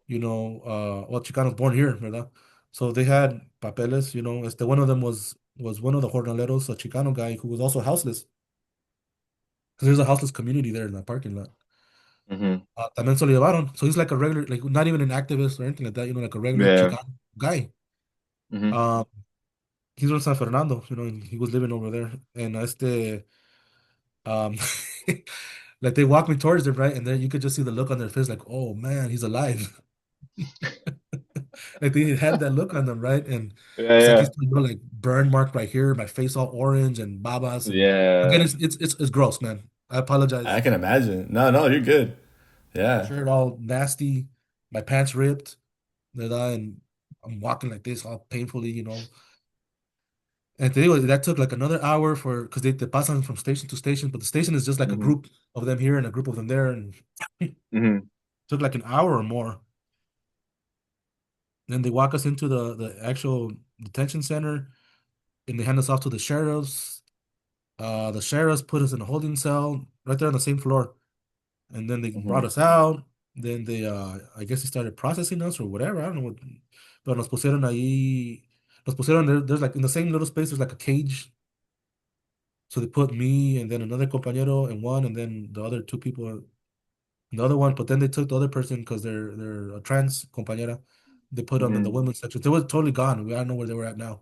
[SPEAKER 2] Chicanos born here, ¿verdad? So they had papeles, one of them was one of the jornaleros, a Chicano guy who was also houseless, because there's a houseless community there in that parking lot.
[SPEAKER 1] Mhm.
[SPEAKER 2] También se lo llevaron. So he's like a regular, like not even an activist or anything like that, like a regular
[SPEAKER 1] Yeah.
[SPEAKER 2] Chicano guy.
[SPEAKER 1] Mhm.
[SPEAKER 2] Um, he's from San Fernando, and he was living over there. And Um, like they walked me towards them, right? And then you could just see the look on their face, like, oh man, he's alive. Like they had that look on them, right? And
[SPEAKER 1] Yeah.
[SPEAKER 2] it's like
[SPEAKER 1] Yeah.
[SPEAKER 2] he's like burn mark right here, my face all orange and babas, and again,
[SPEAKER 1] Yeah.
[SPEAKER 2] it's gross, man. I
[SPEAKER 3] I
[SPEAKER 2] apologize.
[SPEAKER 3] can imagine. No, no, you're good. Yeah.
[SPEAKER 2] Shirt all nasty, my pants ripped, and I'm walking like this, all painfully, And that took like another hour because they pass on from station to station, but the station is just like a
[SPEAKER 1] Mhm.
[SPEAKER 2] group of them here and a group of them there, and
[SPEAKER 1] Mhm.
[SPEAKER 2] took like an hour or more. Then they walk us into the actual detention center, and they hand us off to the sheriffs. The sheriffs put us in a holding cell right there on the same floor, and then they brought
[SPEAKER 1] Mhm.
[SPEAKER 2] us out. Then I guess they started processing us or whatever. I don't know what, but nos pusieron ahí. Nos pusieron there. There's like in the same little space. There's like a cage. So they put me and then another compañero in one, and then the other two people in the other one. But then they took the other person because they're a trans compañera. They put them in the
[SPEAKER 1] Mhm.
[SPEAKER 2] women's section. They were totally gone. I don't know where they were at now.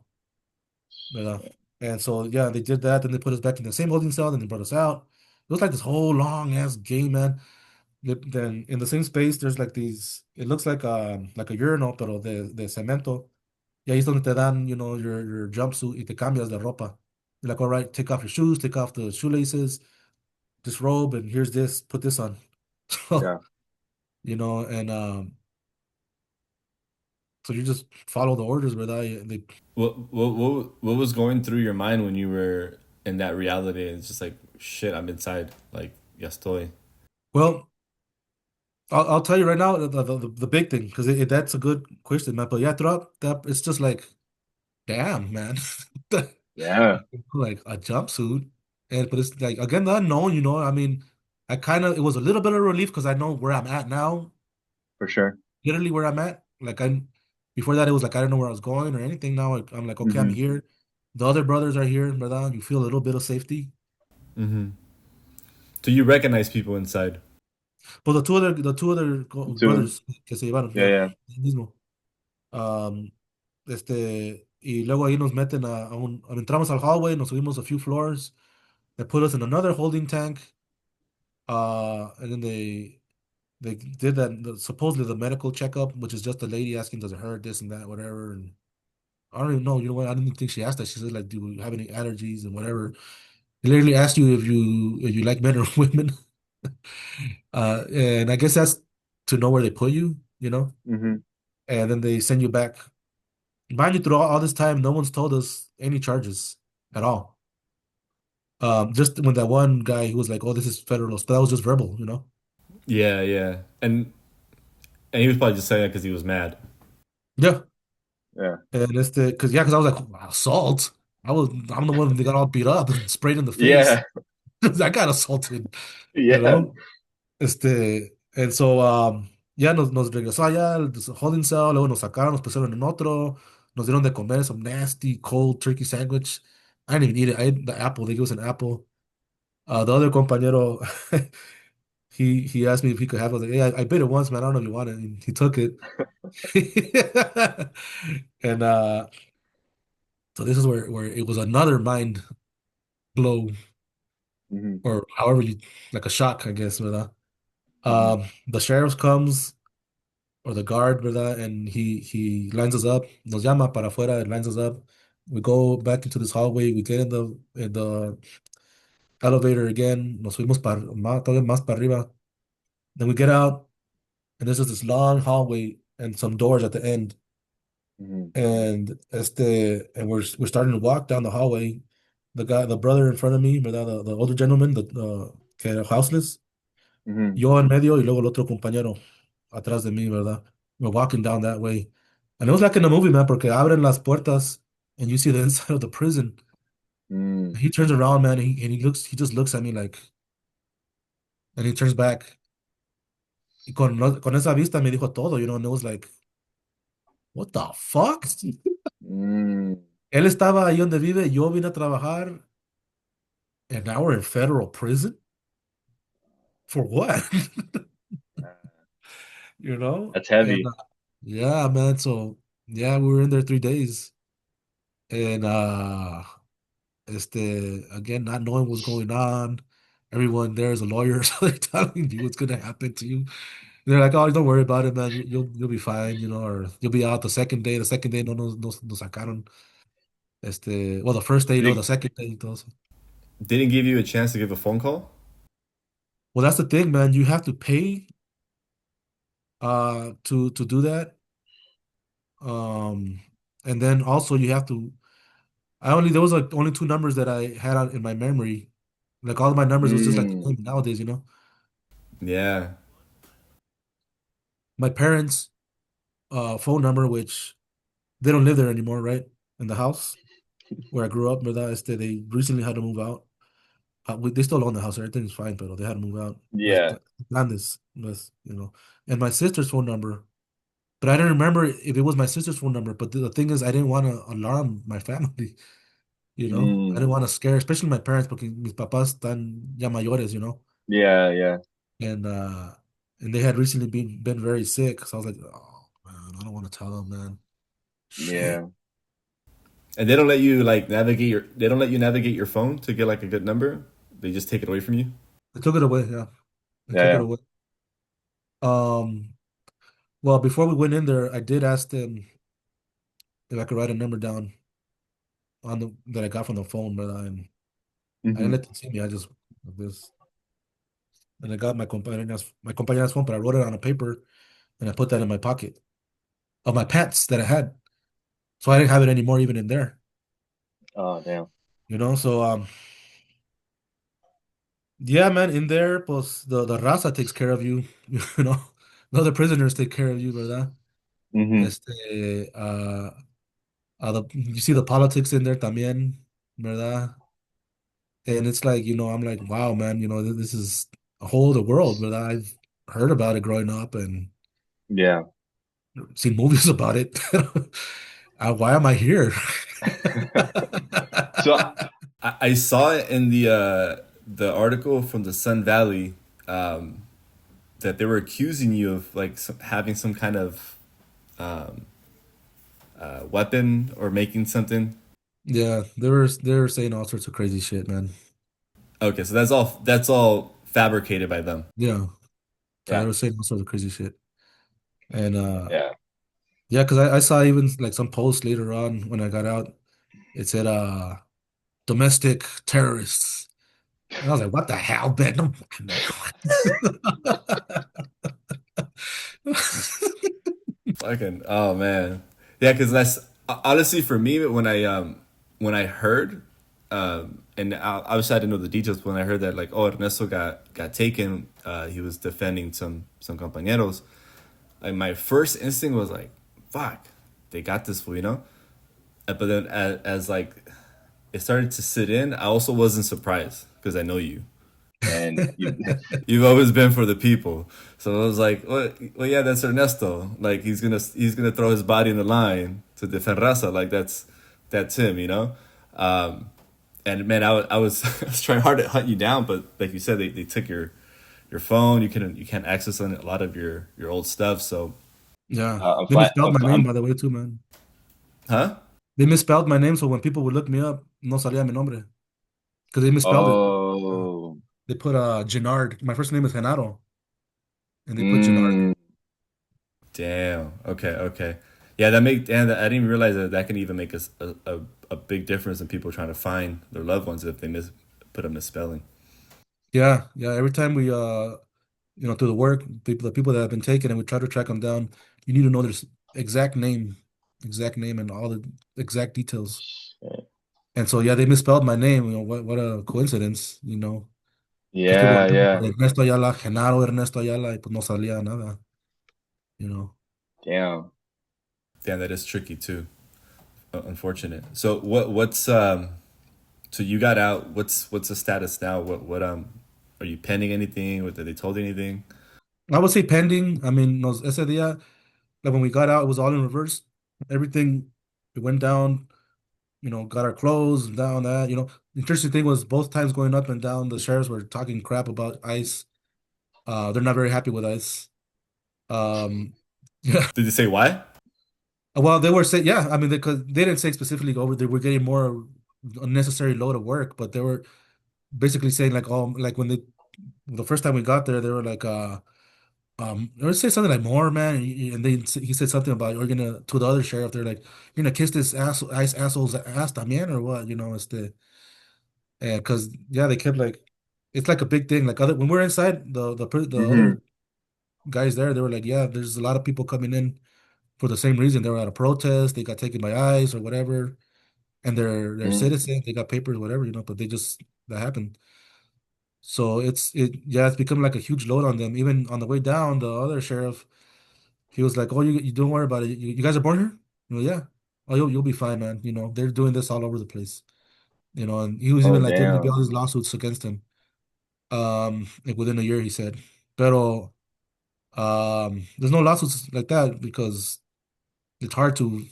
[SPEAKER 2] ¿verdad? And so yeah, they did that. Then they put us back in the same holding cell. Then they brought us out. It was like this whole long ass game, man. Then in the same space, there's like these. It looks like a urinal, pero de cemento. Y ahí es donde te dan, your jumpsuit y te cambias de ropa. You're like, all right, take off your shoes, take off the shoelaces, this robe, and here's this, put this on.
[SPEAKER 1] Yeah.
[SPEAKER 2] And so you just follow the orders, ¿verdad?
[SPEAKER 3] What was going through your mind when you were in that reality? It's just like shit. I'm inside. Like ya estoy.
[SPEAKER 2] Well, I'll tell you right now the big thing because that's a good question, man. But yeah, throughout that, it's just like, damn, man,
[SPEAKER 1] Yeah,
[SPEAKER 2] like a jumpsuit, but it's like again the unknown. I mean, it was a little bit of relief because I know where I'm at now,
[SPEAKER 1] for sure.
[SPEAKER 2] literally where I'm at. Like before that, it was like I didn't know where I was going or anything. Now I'm like, okay, I'm
[SPEAKER 1] Hmm.
[SPEAKER 2] here. The other brothers are here, ¿verdad? You feel a little bit of safety.
[SPEAKER 3] Mm-hmm. So you recognize people inside.
[SPEAKER 2] But the two other
[SPEAKER 1] Too.
[SPEAKER 2] brothers que se llevaron,
[SPEAKER 1] Yeah,
[SPEAKER 2] yeah,
[SPEAKER 1] yeah.
[SPEAKER 2] el mismo. Y luego ahí nos meten entramos al hallway, nos subimos a few floors, they put us in another holding tank, and then they did supposedly the medical checkup, which is just the lady asking, does it hurt, this and that, whatever, and I don't even know, you know what, I didn't even think she asked that, she said like, do you have any allergies and whatever, they literally asked you if you like men or women, and I guess that's to know where they put you,
[SPEAKER 1] Hmm.
[SPEAKER 2] and then they send you back. Mind you, through all this time, no one's told us any charges at all. Just when that one guy who was like, "Oh, this is federal," that was just verbal.
[SPEAKER 3] Yeah, yeah. And he was probably just saying that because he was mad.
[SPEAKER 2] Yeah,
[SPEAKER 1] Yeah.
[SPEAKER 2] and it's because I was like, wow, assault. I'm the one that got all beat up and sprayed in the face.
[SPEAKER 1] Yeah.
[SPEAKER 2] I got assaulted, you
[SPEAKER 1] Yeah.
[SPEAKER 2] know. And so ya nos regresó allá al holding cell, luego nos sacaron, nos pusieron en otro, nos dieron de comer some nasty cold turkey sandwich. I didn't even eat it. I ate the apple. They gave us an apple. The other compañero, he asked me if he could have it. I was like, yeah, I bit it once, man. I don't know if you want it. And he took it. And so this is where it was another mind blow,
[SPEAKER 1] Hmm.
[SPEAKER 2] or however like a shock, I guess, ¿verdad?
[SPEAKER 1] Hmm.
[SPEAKER 2] The sheriff comes, or the guard, ¿verdad? And he lines us up, nos llama para afuera, and lines us up. We go back into this hallway. We get in the elevator again. Nos fuimos todavía más para arriba. Then we get out. And there's just this long hallway and some doors at the end.
[SPEAKER 1] Hmm.
[SPEAKER 2] And we're starting to walk down the hallway. The brother in front of me, ¿verdad? The older gentleman, que era houseless.
[SPEAKER 1] Hmm.
[SPEAKER 2] Yo en medio y luego el otro compañero atrás de mí, ¿verdad? We're walking down that way. And it was like in a movie, man, porque abren las puertas and you see the inside of the prison.
[SPEAKER 1] Mm.
[SPEAKER 2] And he turns around, man, he just looks at me like, and he turns back. Y con esa vista me dijo todo, and it was like, what the fuck?
[SPEAKER 1] Mm.
[SPEAKER 2] Él estaba ahí donde vive, yo vine a trabajar, and now we're in federal prison? For what?
[SPEAKER 1] That's
[SPEAKER 2] And
[SPEAKER 1] heavy.
[SPEAKER 2] yeah, man. So yeah, we were in there 3 days. And again, not knowing what's going on. Everyone there is a lawyer, so they're telling you what's gonna happen to you. They're like, "Oh, don't worry about it, man. You'll be fine, or you'll be out the second day. The second day no nos sacaron. Well, the first day, no,
[SPEAKER 1] Did
[SPEAKER 2] the second day, entonces.
[SPEAKER 3] Didn't give you a chance to give a phone call?
[SPEAKER 2] Well, that's the thing, man. You have to pay to do that. Um and then also you have to there was like only two numbers that I had in my memory. Like all of my numbers was just like the
[SPEAKER 1] Mm.
[SPEAKER 2] name nowadays.
[SPEAKER 3] Yeah.
[SPEAKER 2] My parents' phone number, which they don't live there anymore, right? In the house where I grew up, ¿verdad? They recently had to move out. They still own the house, everything's fine, but they had to move out.
[SPEAKER 1] Yeah.
[SPEAKER 2] Grandes, and my sister's phone number. But I didn't remember if it was my sister's phone number. But the thing is, I didn't want to alarm my family. I didn't
[SPEAKER 1] Mm.
[SPEAKER 2] want to scare, especially my parents, porque mis papás están ya mayores.
[SPEAKER 1] Yeah, yeah,
[SPEAKER 2] And uh, and they had recently been very sick. So I was like, oh man, I don't want to tell them, man. Shit.
[SPEAKER 1] yeah.
[SPEAKER 3] And they don't let you like navigate your. They don't let you navigate your phone to get like a good number. They just take it away from you.
[SPEAKER 2] They took it away. Yeah, they
[SPEAKER 1] Yeah,
[SPEAKER 2] took it
[SPEAKER 1] yeah.
[SPEAKER 2] away. Um, well, before we went in there, I did ask them if I could write a number down on the that I got from the phone, but I didn't
[SPEAKER 1] Hmm.
[SPEAKER 2] let them see me. I just like this, and I got my compañera's phone, but I wrote it on a paper and I put that in my pocket of my pants that I had, so I didn't have it anymore even in there.
[SPEAKER 1] Oh, damn.
[SPEAKER 2] So yeah, man, in there, pues the raza takes care of you, you know. The other prisoners take care of you, ¿verdad?
[SPEAKER 1] Hmm.
[SPEAKER 2] You see the politics in there también, ¿verdad? And it's like, I'm like, wow, man, this is a whole other world, but I've heard about it growing up and
[SPEAKER 1] Yeah.
[SPEAKER 2] seen movies about it. Why am I here?
[SPEAKER 1] So,
[SPEAKER 3] I saw it in the article from the Sun Valley um, that they were accusing you of like having some kind of weapon or making something.
[SPEAKER 2] Yeah, they were saying all sorts of crazy shit, man.
[SPEAKER 3] Okay, so that's all fabricated by them.
[SPEAKER 2] Yeah, yeah, they
[SPEAKER 1] yeah,
[SPEAKER 2] were saying all sorts of crazy shit. And
[SPEAKER 1] yeah.
[SPEAKER 2] yeah, because I saw even like some posts later on when I got out. It said domestic terrorists. And I was like, what the hell, man? Man.
[SPEAKER 3] Fucking oh man, yeah. Because that's honestly for me when I heard and obviously I didn't know the details. But when I heard that like oh Ernesto got taken, he was defending some compañeros. Like my first instinct was like, fuck, they got this fool, you know. But then as like it started to sit in, I also wasn't surprised because I know you.
[SPEAKER 1] And you,
[SPEAKER 3] You've always been for the people. So I was like, well, yeah, that's Ernesto. Like he's gonna throw his body in the line to defend Raza. Like that's him, you know. Um, and man, I was I was trying hard to hunt you down, but like you said, they took your phone. You can't access a lot of your old stuff. So,
[SPEAKER 2] Yeah,
[SPEAKER 1] I'm
[SPEAKER 2] they
[SPEAKER 1] fine.
[SPEAKER 2] misspelled my name, by the way, too, man.
[SPEAKER 3] huh?
[SPEAKER 2] They misspelled my name, so when people would look me up, no salía mi nombre because they misspelled it. Uh,
[SPEAKER 1] Oh,
[SPEAKER 2] They put Jenard. My first name is Genaro, and they put Jenard.
[SPEAKER 1] mm,
[SPEAKER 3] Damn. Okay. Okay. Yeah, that make and I didn't even realize that that can even make a big difference in people trying to find their loved ones if they put a misspelling.
[SPEAKER 2] Yeah, yeah. Every time we through the work, the people that have been taken, and we try to track them down, you need to know their exact name, and all the exact details. And so, yeah, they misspelled my name. What a coincidence, because people were
[SPEAKER 1] yeah,
[SPEAKER 2] looking
[SPEAKER 1] yeah.
[SPEAKER 2] for Ernesto Ayala, Jenaro Ernesto Ayala, y pues no salía nada, you know.
[SPEAKER 1] Damn.
[SPEAKER 3] Damn, that is tricky too. Unfortunate. So what's so you got out. What's the status now? What are you pending anything? What did they told you anything?
[SPEAKER 2] I would say pending. I mean, ese día, like when we got out, it was all in reverse. Everything, we went down, got our clothes, down that, The interesting thing was both times going up and down, the sheriffs were talking crap about ICE. They're not very happy with ICE. Um, yeah.
[SPEAKER 3] Did they say why?
[SPEAKER 2] Well, they were saying, yeah, I mean, because they didn't say specifically over they were getting more unnecessary load of work, but they were basically saying like, oh, like when the first time we got there, they were like, they were saying something like more, man, and he said something about you're gonna to the other sheriff, they're like, you're gonna kiss this ICE asshole's ass también or what, it's and because yeah, they kept like, it's like a big thing. Like when we're inside the
[SPEAKER 1] Hmm.
[SPEAKER 2] other guys there, they were like, yeah, there's a lot of people coming in for the same reason. They were at a protest, they got taken by ICE or whatever, and they're
[SPEAKER 1] Mm.
[SPEAKER 2] citizens, they got papers, whatever, but they just that happened. So it's become like a huge load on them. Even on the way down, the other sheriff, he was like, "Oh, you don't worry about it. You guys are born here? Yeah. Oh, you'll be fine, man. They're doing this all over the place. And he was
[SPEAKER 1] Oh,
[SPEAKER 2] even like there may be all
[SPEAKER 1] damn.
[SPEAKER 2] these lawsuits against him. Like within a year, he said. Pero there's no lawsuits like that because it's hard to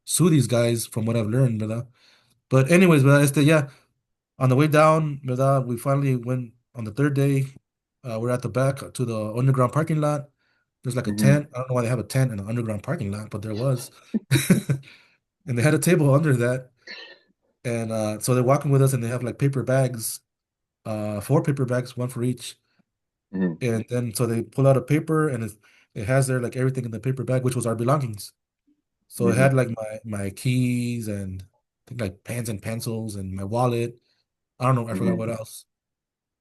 [SPEAKER 2] sue these guys from what I've learned, ¿verdad? But anyways, ¿verdad? Yeah, on the way down, ¿verdad? We finally went on the third day. We're at the back to the underground parking lot. There's like a
[SPEAKER 1] Hmm.
[SPEAKER 2] tent. I don't know why they have a tent in an underground parking lot, but there was. and they had a table under that. And so they're walking with us, and they have like paper bags, four paper bags, one for each.
[SPEAKER 1] Hmm.
[SPEAKER 2] And then so they pull out a paper, and it has there like everything in the paper bag, which was our belongings. So it
[SPEAKER 1] Hmm.
[SPEAKER 2] had like my keys and I think like pens and pencils and my wallet. I don't know, I forgot
[SPEAKER 1] Hmm.
[SPEAKER 2] what else.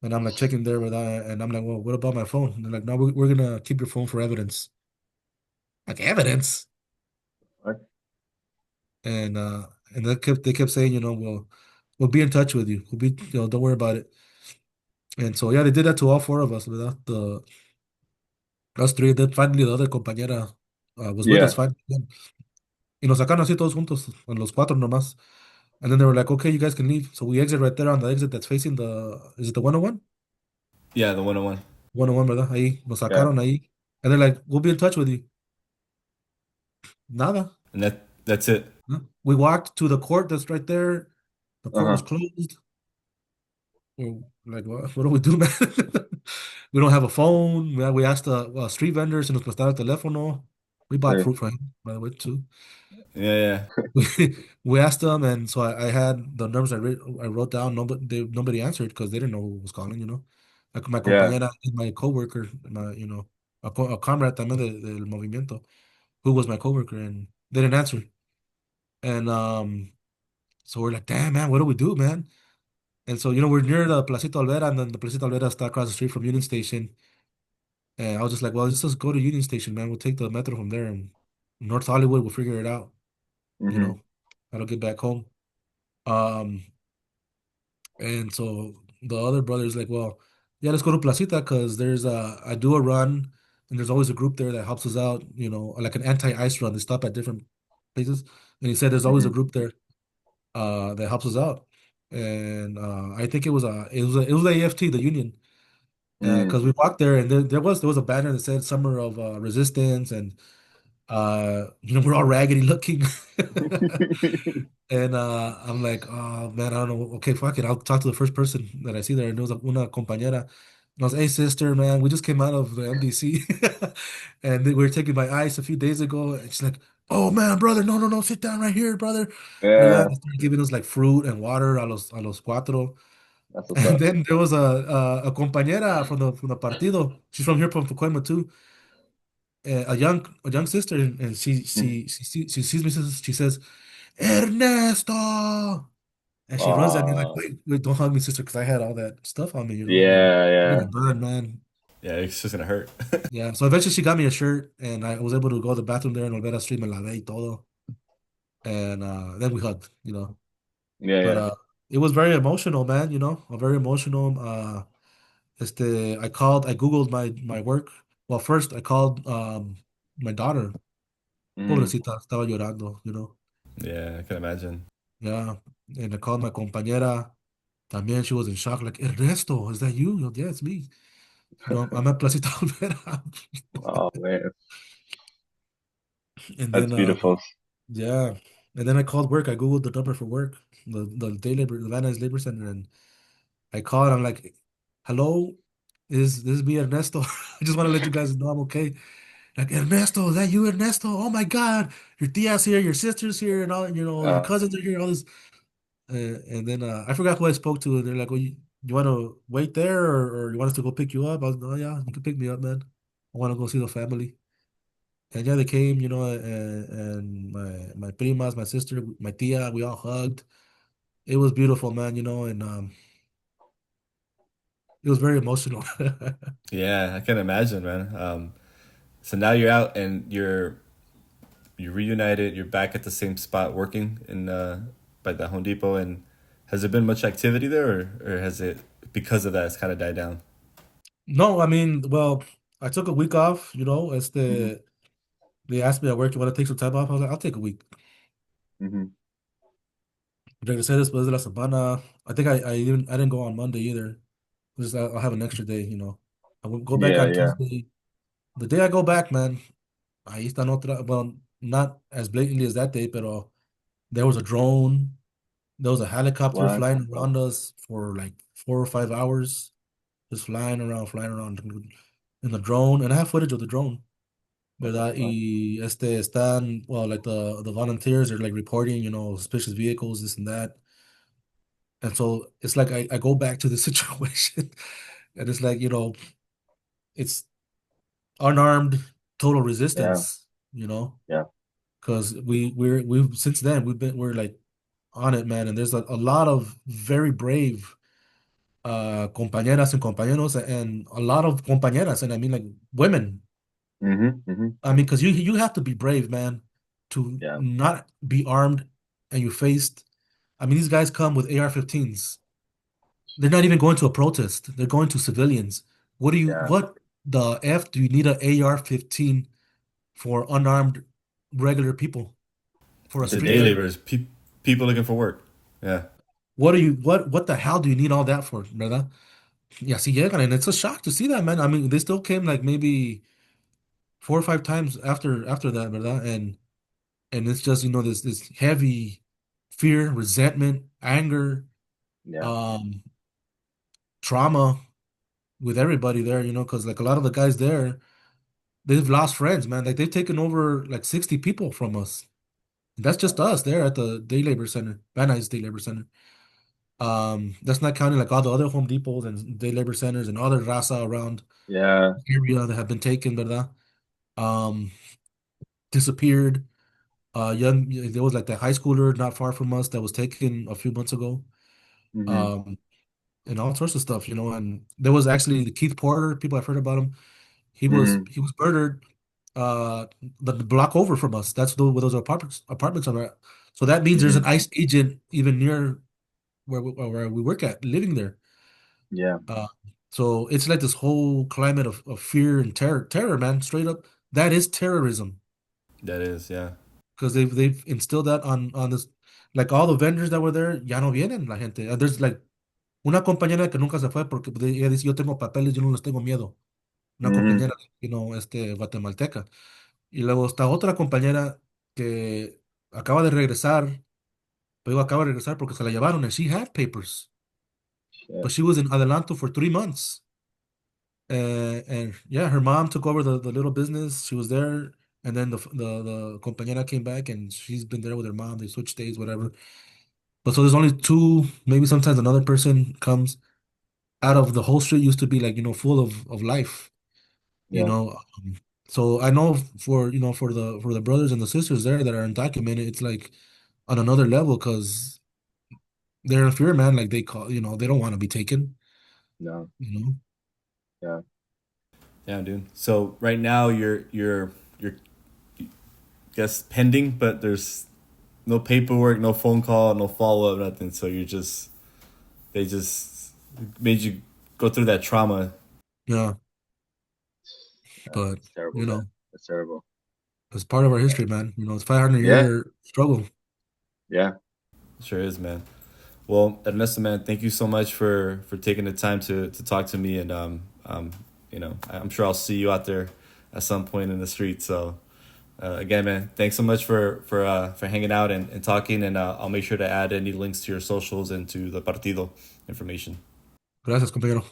[SPEAKER 2] And I'm like checking there with that, and I'm like, well, what about my phone? And they're like, no, we're gonna keep your phone for evidence. Like evidence?
[SPEAKER 1] What?
[SPEAKER 2] And they kept saying, we'll be in touch with you. We'll be, don't worry about it. And so yeah, they did that to all four of us without the us three. Then finally the other compañera was with us
[SPEAKER 1] Yeah.
[SPEAKER 2] finally. Y nos sacaron así todos juntos, a los cuatro nomás. And then they were like, okay, you guys can leave. So we exit right there on the exit that's facing is it the 101?
[SPEAKER 3] Yeah, the 101.
[SPEAKER 2] 101, ¿verdad? Ahí, nos
[SPEAKER 1] Yeah.
[SPEAKER 2] sacaron ahí. And they're like, we'll be in touch with you. Nada.
[SPEAKER 3] And that's it.
[SPEAKER 2] No. We walked to the court that's right there. The court was
[SPEAKER 1] Uh-huh.
[SPEAKER 2] closed. We're like, what do we do, man? We don't have a phone. We asked the street vendors, si nos prestaron el teléfono. We bought
[SPEAKER 1] Sí.
[SPEAKER 2] fruit for him, by the way, too.
[SPEAKER 3] Yeah, yeah,
[SPEAKER 2] We asked them, and so I had the numbers I wrote down. Nobody answered because they didn't know who was calling. Like my
[SPEAKER 1] Yeah.
[SPEAKER 2] compañera, my coworker, a comrade también del movimiento, who was my coworker, and they didn't answer. And so we're like, damn, man, what do we do, man? And so we're near the Placita Olvera, and then the Placita Olvera is across the street from Union Station. And I was just like, well, let's just go to Union Station, man. We'll take the metro from there, and North Hollywood, we'll figure it out. You
[SPEAKER 1] Hmm.
[SPEAKER 2] know, I'll get back home. Um, and so the other brother's like, well, yeah, let's go to Placita because I do a run, and there's always a group there that helps us out. Like an anti-ice run. They stop at different places, and he said there's always a
[SPEAKER 1] Hmm.
[SPEAKER 2] group there that helps us out. And I think it was the AFT, the union,
[SPEAKER 1] Hmm.
[SPEAKER 2] because we walked there, and there was a banner that said Summer of Resistance, and we're all raggedy looking. And I'm like, oh man, I don't know. Okay, fuck it. I'll talk to the first person that I see there. And it was una compañera. And I was, hey sister, man, we just came out of the MDC, and we were taking my ice a few days ago. And she's like, oh man, brother, no, no, no, sit down right here, brother. ¿Verdad?
[SPEAKER 1] Yeah.
[SPEAKER 2] They started giving us like fruit and water a los cuatro.
[SPEAKER 1] That's what's
[SPEAKER 2] And
[SPEAKER 1] up.
[SPEAKER 2] then there was a compañera from the partido. She's from here from Pacoima too. A young sister, and she sees me. She says, Ernesto. And she runs at me like,
[SPEAKER 1] Uh,
[SPEAKER 2] wait, wait, don't hug me, sister, because I had all that stuff on me, and
[SPEAKER 1] yeah,
[SPEAKER 2] I'm
[SPEAKER 1] yeah.
[SPEAKER 2] gonna burn, man.
[SPEAKER 3] yeah. It's just gonna hurt.
[SPEAKER 2] Yeah. So eventually she got me a shirt, and I was able to go to the bathroom there in Olvera Street, me lavé y todo. And then we hugged.
[SPEAKER 1] Yeah,
[SPEAKER 2] But
[SPEAKER 1] yeah.
[SPEAKER 2] it was very emotional, man, very emotional. I Googled my work. Well, first I called my daughter.
[SPEAKER 1] Hmm.
[SPEAKER 2] Pobrecita, estaba llorando.
[SPEAKER 3] Yeah, I can imagine.
[SPEAKER 2] Yeah. And I called my compañera. También she was in shock, like, Ernesto, is that you? Yeah, it's me. I'm at Placita Olvera.
[SPEAKER 1] Oh man,
[SPEAKER 2] And
[SPEAKER 1] that's
[SPEAKER 2] then
[SPEAKER 1] beautiful.
[SPEAKER 2] yeah. And then I called work. I Googled the number for work, the day labor, the Van Nuys Labor Center, and I called. I'm like, hello, is this is me, Ernesto? I just want to let you guys know I'm okay. Like, Ernesto, is that you, Ernesto? Oh my God, your tia's here, your sister's here, and all, your
[SPEAKER 1] Uh,
[SPEAKER 2] cousins are here, all this. And then I forgot who I spoke to, and they're like, "Oh, you want to wait there, or you want us to go pick you up?" I was, "Oh yeah, you can pick me up, man. I want to go see the family." And yeah, they came, and my primas, my sister, my tia, we all hugged. It was beautiful, man, and it was very emotional.
[SPEAKER 3] Yeah, I can imagine, man. So now you're out and you're reunited. You're back at the same spot working in by the Home Depot. And has there been much activity there, or has it because of that it's kind of died down?
[SPEAKER 2] No, I mean, well, I took a week off, as
[SPEAKER 1] hmm.
[SPEAKER 2] they asked me at work, you want to take some time off? I was like, I'll take a week.
[SPEAKER 1] Hmm.
[SPEAKER 2] Regresé después de la semana. I think I didn't go on Monday either. Just I'll have an extra day. I will go back
[SPEAKER 1] Yeah,
[SPEAKER 2] on
[SPEAKER 1] yeah.
[SPEAKER 2] Tuesday. The day I go back, man, ahí están otra, well, not as blatantly as that day, pero there was a drone, there was a helicopter
[SPEAKER 1] What?
[SPEAKER 2] flying around us for like 4 or 5 hours, just flying around in the drone, and I have footage of the drone. ¿verdad? Y están, well, like the volunteers are like reporting, suspicious vehicles, this and that. And so it's like I go back to the situation and it's like, it's unarmed total
[SPEAKER 1] Yeah.
[SPEAKER 2] resistance, you know,
[SPEAKER 1] Yeah.
[SPEAKER 2] because we've since then we're like on it, man. And there's a lot of very brave compañeras and compañeros and a lot of compañeras, and I mean like women.
[SPEAKER 1] Hmm.
[SPEAKER 2] I mean, because you have to be brave, man, to
[SPEAKER 1] Yeah.
[SPEAKER 2] not be armed and you faced. I mean, these guys come with AR-15s. They're not even going to a protest. They're going to civilians.
[SPEAKER 1] Yeah.
[SPEAKER 2] What the F do you need an AR-15 for unarmed regular people for a
[SPEAKER 3] The
[SPEAKER 2] street
[SPEAKER 3] day
[SPEAKER 2] fight?
[SPEAKER 1] Exactly.
[SPEAKER 3] laborers, people looking for work. Yeah,
[SPEAKER 2] What the hell do you need all that for, brother? Yeah, see, yeah, and it's a shock to see that, man. I mean, they still came like maybe 4 or 5 times after that, brother, and it's just this heavy fear, resentment, anger,
[SPEAKER 1] Yeah.
[SPEAKER 2] um, trauma with everybody there, because like a lot of the guys there, they've lost friends, man. Like they've taken over like 60 people from us. And that's just
[SPEAKER 1] Wow.
[SPEAKER 2] us there at the Day Labor Center, Van Nuys Day Labor Center. That's not counting like all the other Home Depots and Day Labor Centers and other raza around
[SPEAKER 1] Yeah.
[SPEAKER 2] the area that have been taken, ¿verdad? Um, disappeared. There was like that high schooler not far from us that was taken a few months ago.
[SPEAKER 1] Hmm.
[SPEAKER 2] Um, and all sorts of stuff, and there was actually the Keith Porter, people have heard about him.
[SPEAKER 1] Hmm.
[SPEAKER 2] He was murdered uh the block over from us. That's where those apartments are at. So that means there's an
[SPEAKER 1] Hmm.
[SPEAKER 2] ICE agent even near where we work at, living there.
[SPEAKER 1] Yeah.
[SPEAKER 2] Uh, so it's like this whole climate of fear and terror, man. Straight up, that is terrorism
[SPEAKER 3] that is. Yeah,
[SPEAKER 2] because they've instilled that on this. Like all the vendors that were there, ya no vienen la gente. There's like una compañera que nunca se fue porque pues, ella dice, yo tengo papeles, yo no les tengo miedo. Una
[SPEAKER 1] Hmm.
[SPEAKER 2] compañera, guatemalteca. Y luego está otra compañera que acaba de regresar, pero digo acaba de regresar porque se la llevaron and she had papers,
[SPEAKER 1] Shit.
[SPEAKER 2] but she was in Adelanto for 3 months. And yeah, her mom took over the little business. She was there, and then the compañera came back, and she's been there with her mom. They switched days, whatever. But so there's only two, maybe sometimes another person comes out of the whole street. Used to be like full of life, you
[SPEAKER 1] Yeah.
[SPEAKER 2] know. So I know for the brothers and the sisters there that are undocumented, it's like on another level because they're in fear, man. Like they call, they don't want to be taken,
[SPEAKER 1] No.
[SPEAKER 2] you know.
[SPEAKER 1] Yeah.
[SPEAKER 3] yeah, dude. So right now you're guess pending, but there's no paperwork, no phone call, no follow up, nothing. So they just made you go through that trauma.
[SPEAKER 2] Yeah, but
[SPEAKER 1] It's terrible,
[SPEAKER 2] you
[SPEAKER 1] man.
[SPEAKER 2] know,
[SPEAKER 1] It's terrible.
[SPEAKER 2] it's part of our history, man. It's 500
[SPEAKER 1] Yeah.
[SPEAKER 2] year struggle.
[SPEAKER 1] Yeah.
[SPEAKER 3] Sure is, man. Well, Ernesto, man, thank you so much for taking the time to talk to me, and I'm sure I'll see you out there at some point in the street. So again, man, thanks so much for hanging out and talking, and I'll make sure to add any links to your socials and to the partido information.
[SPEAKER 2] Gracias, compañero.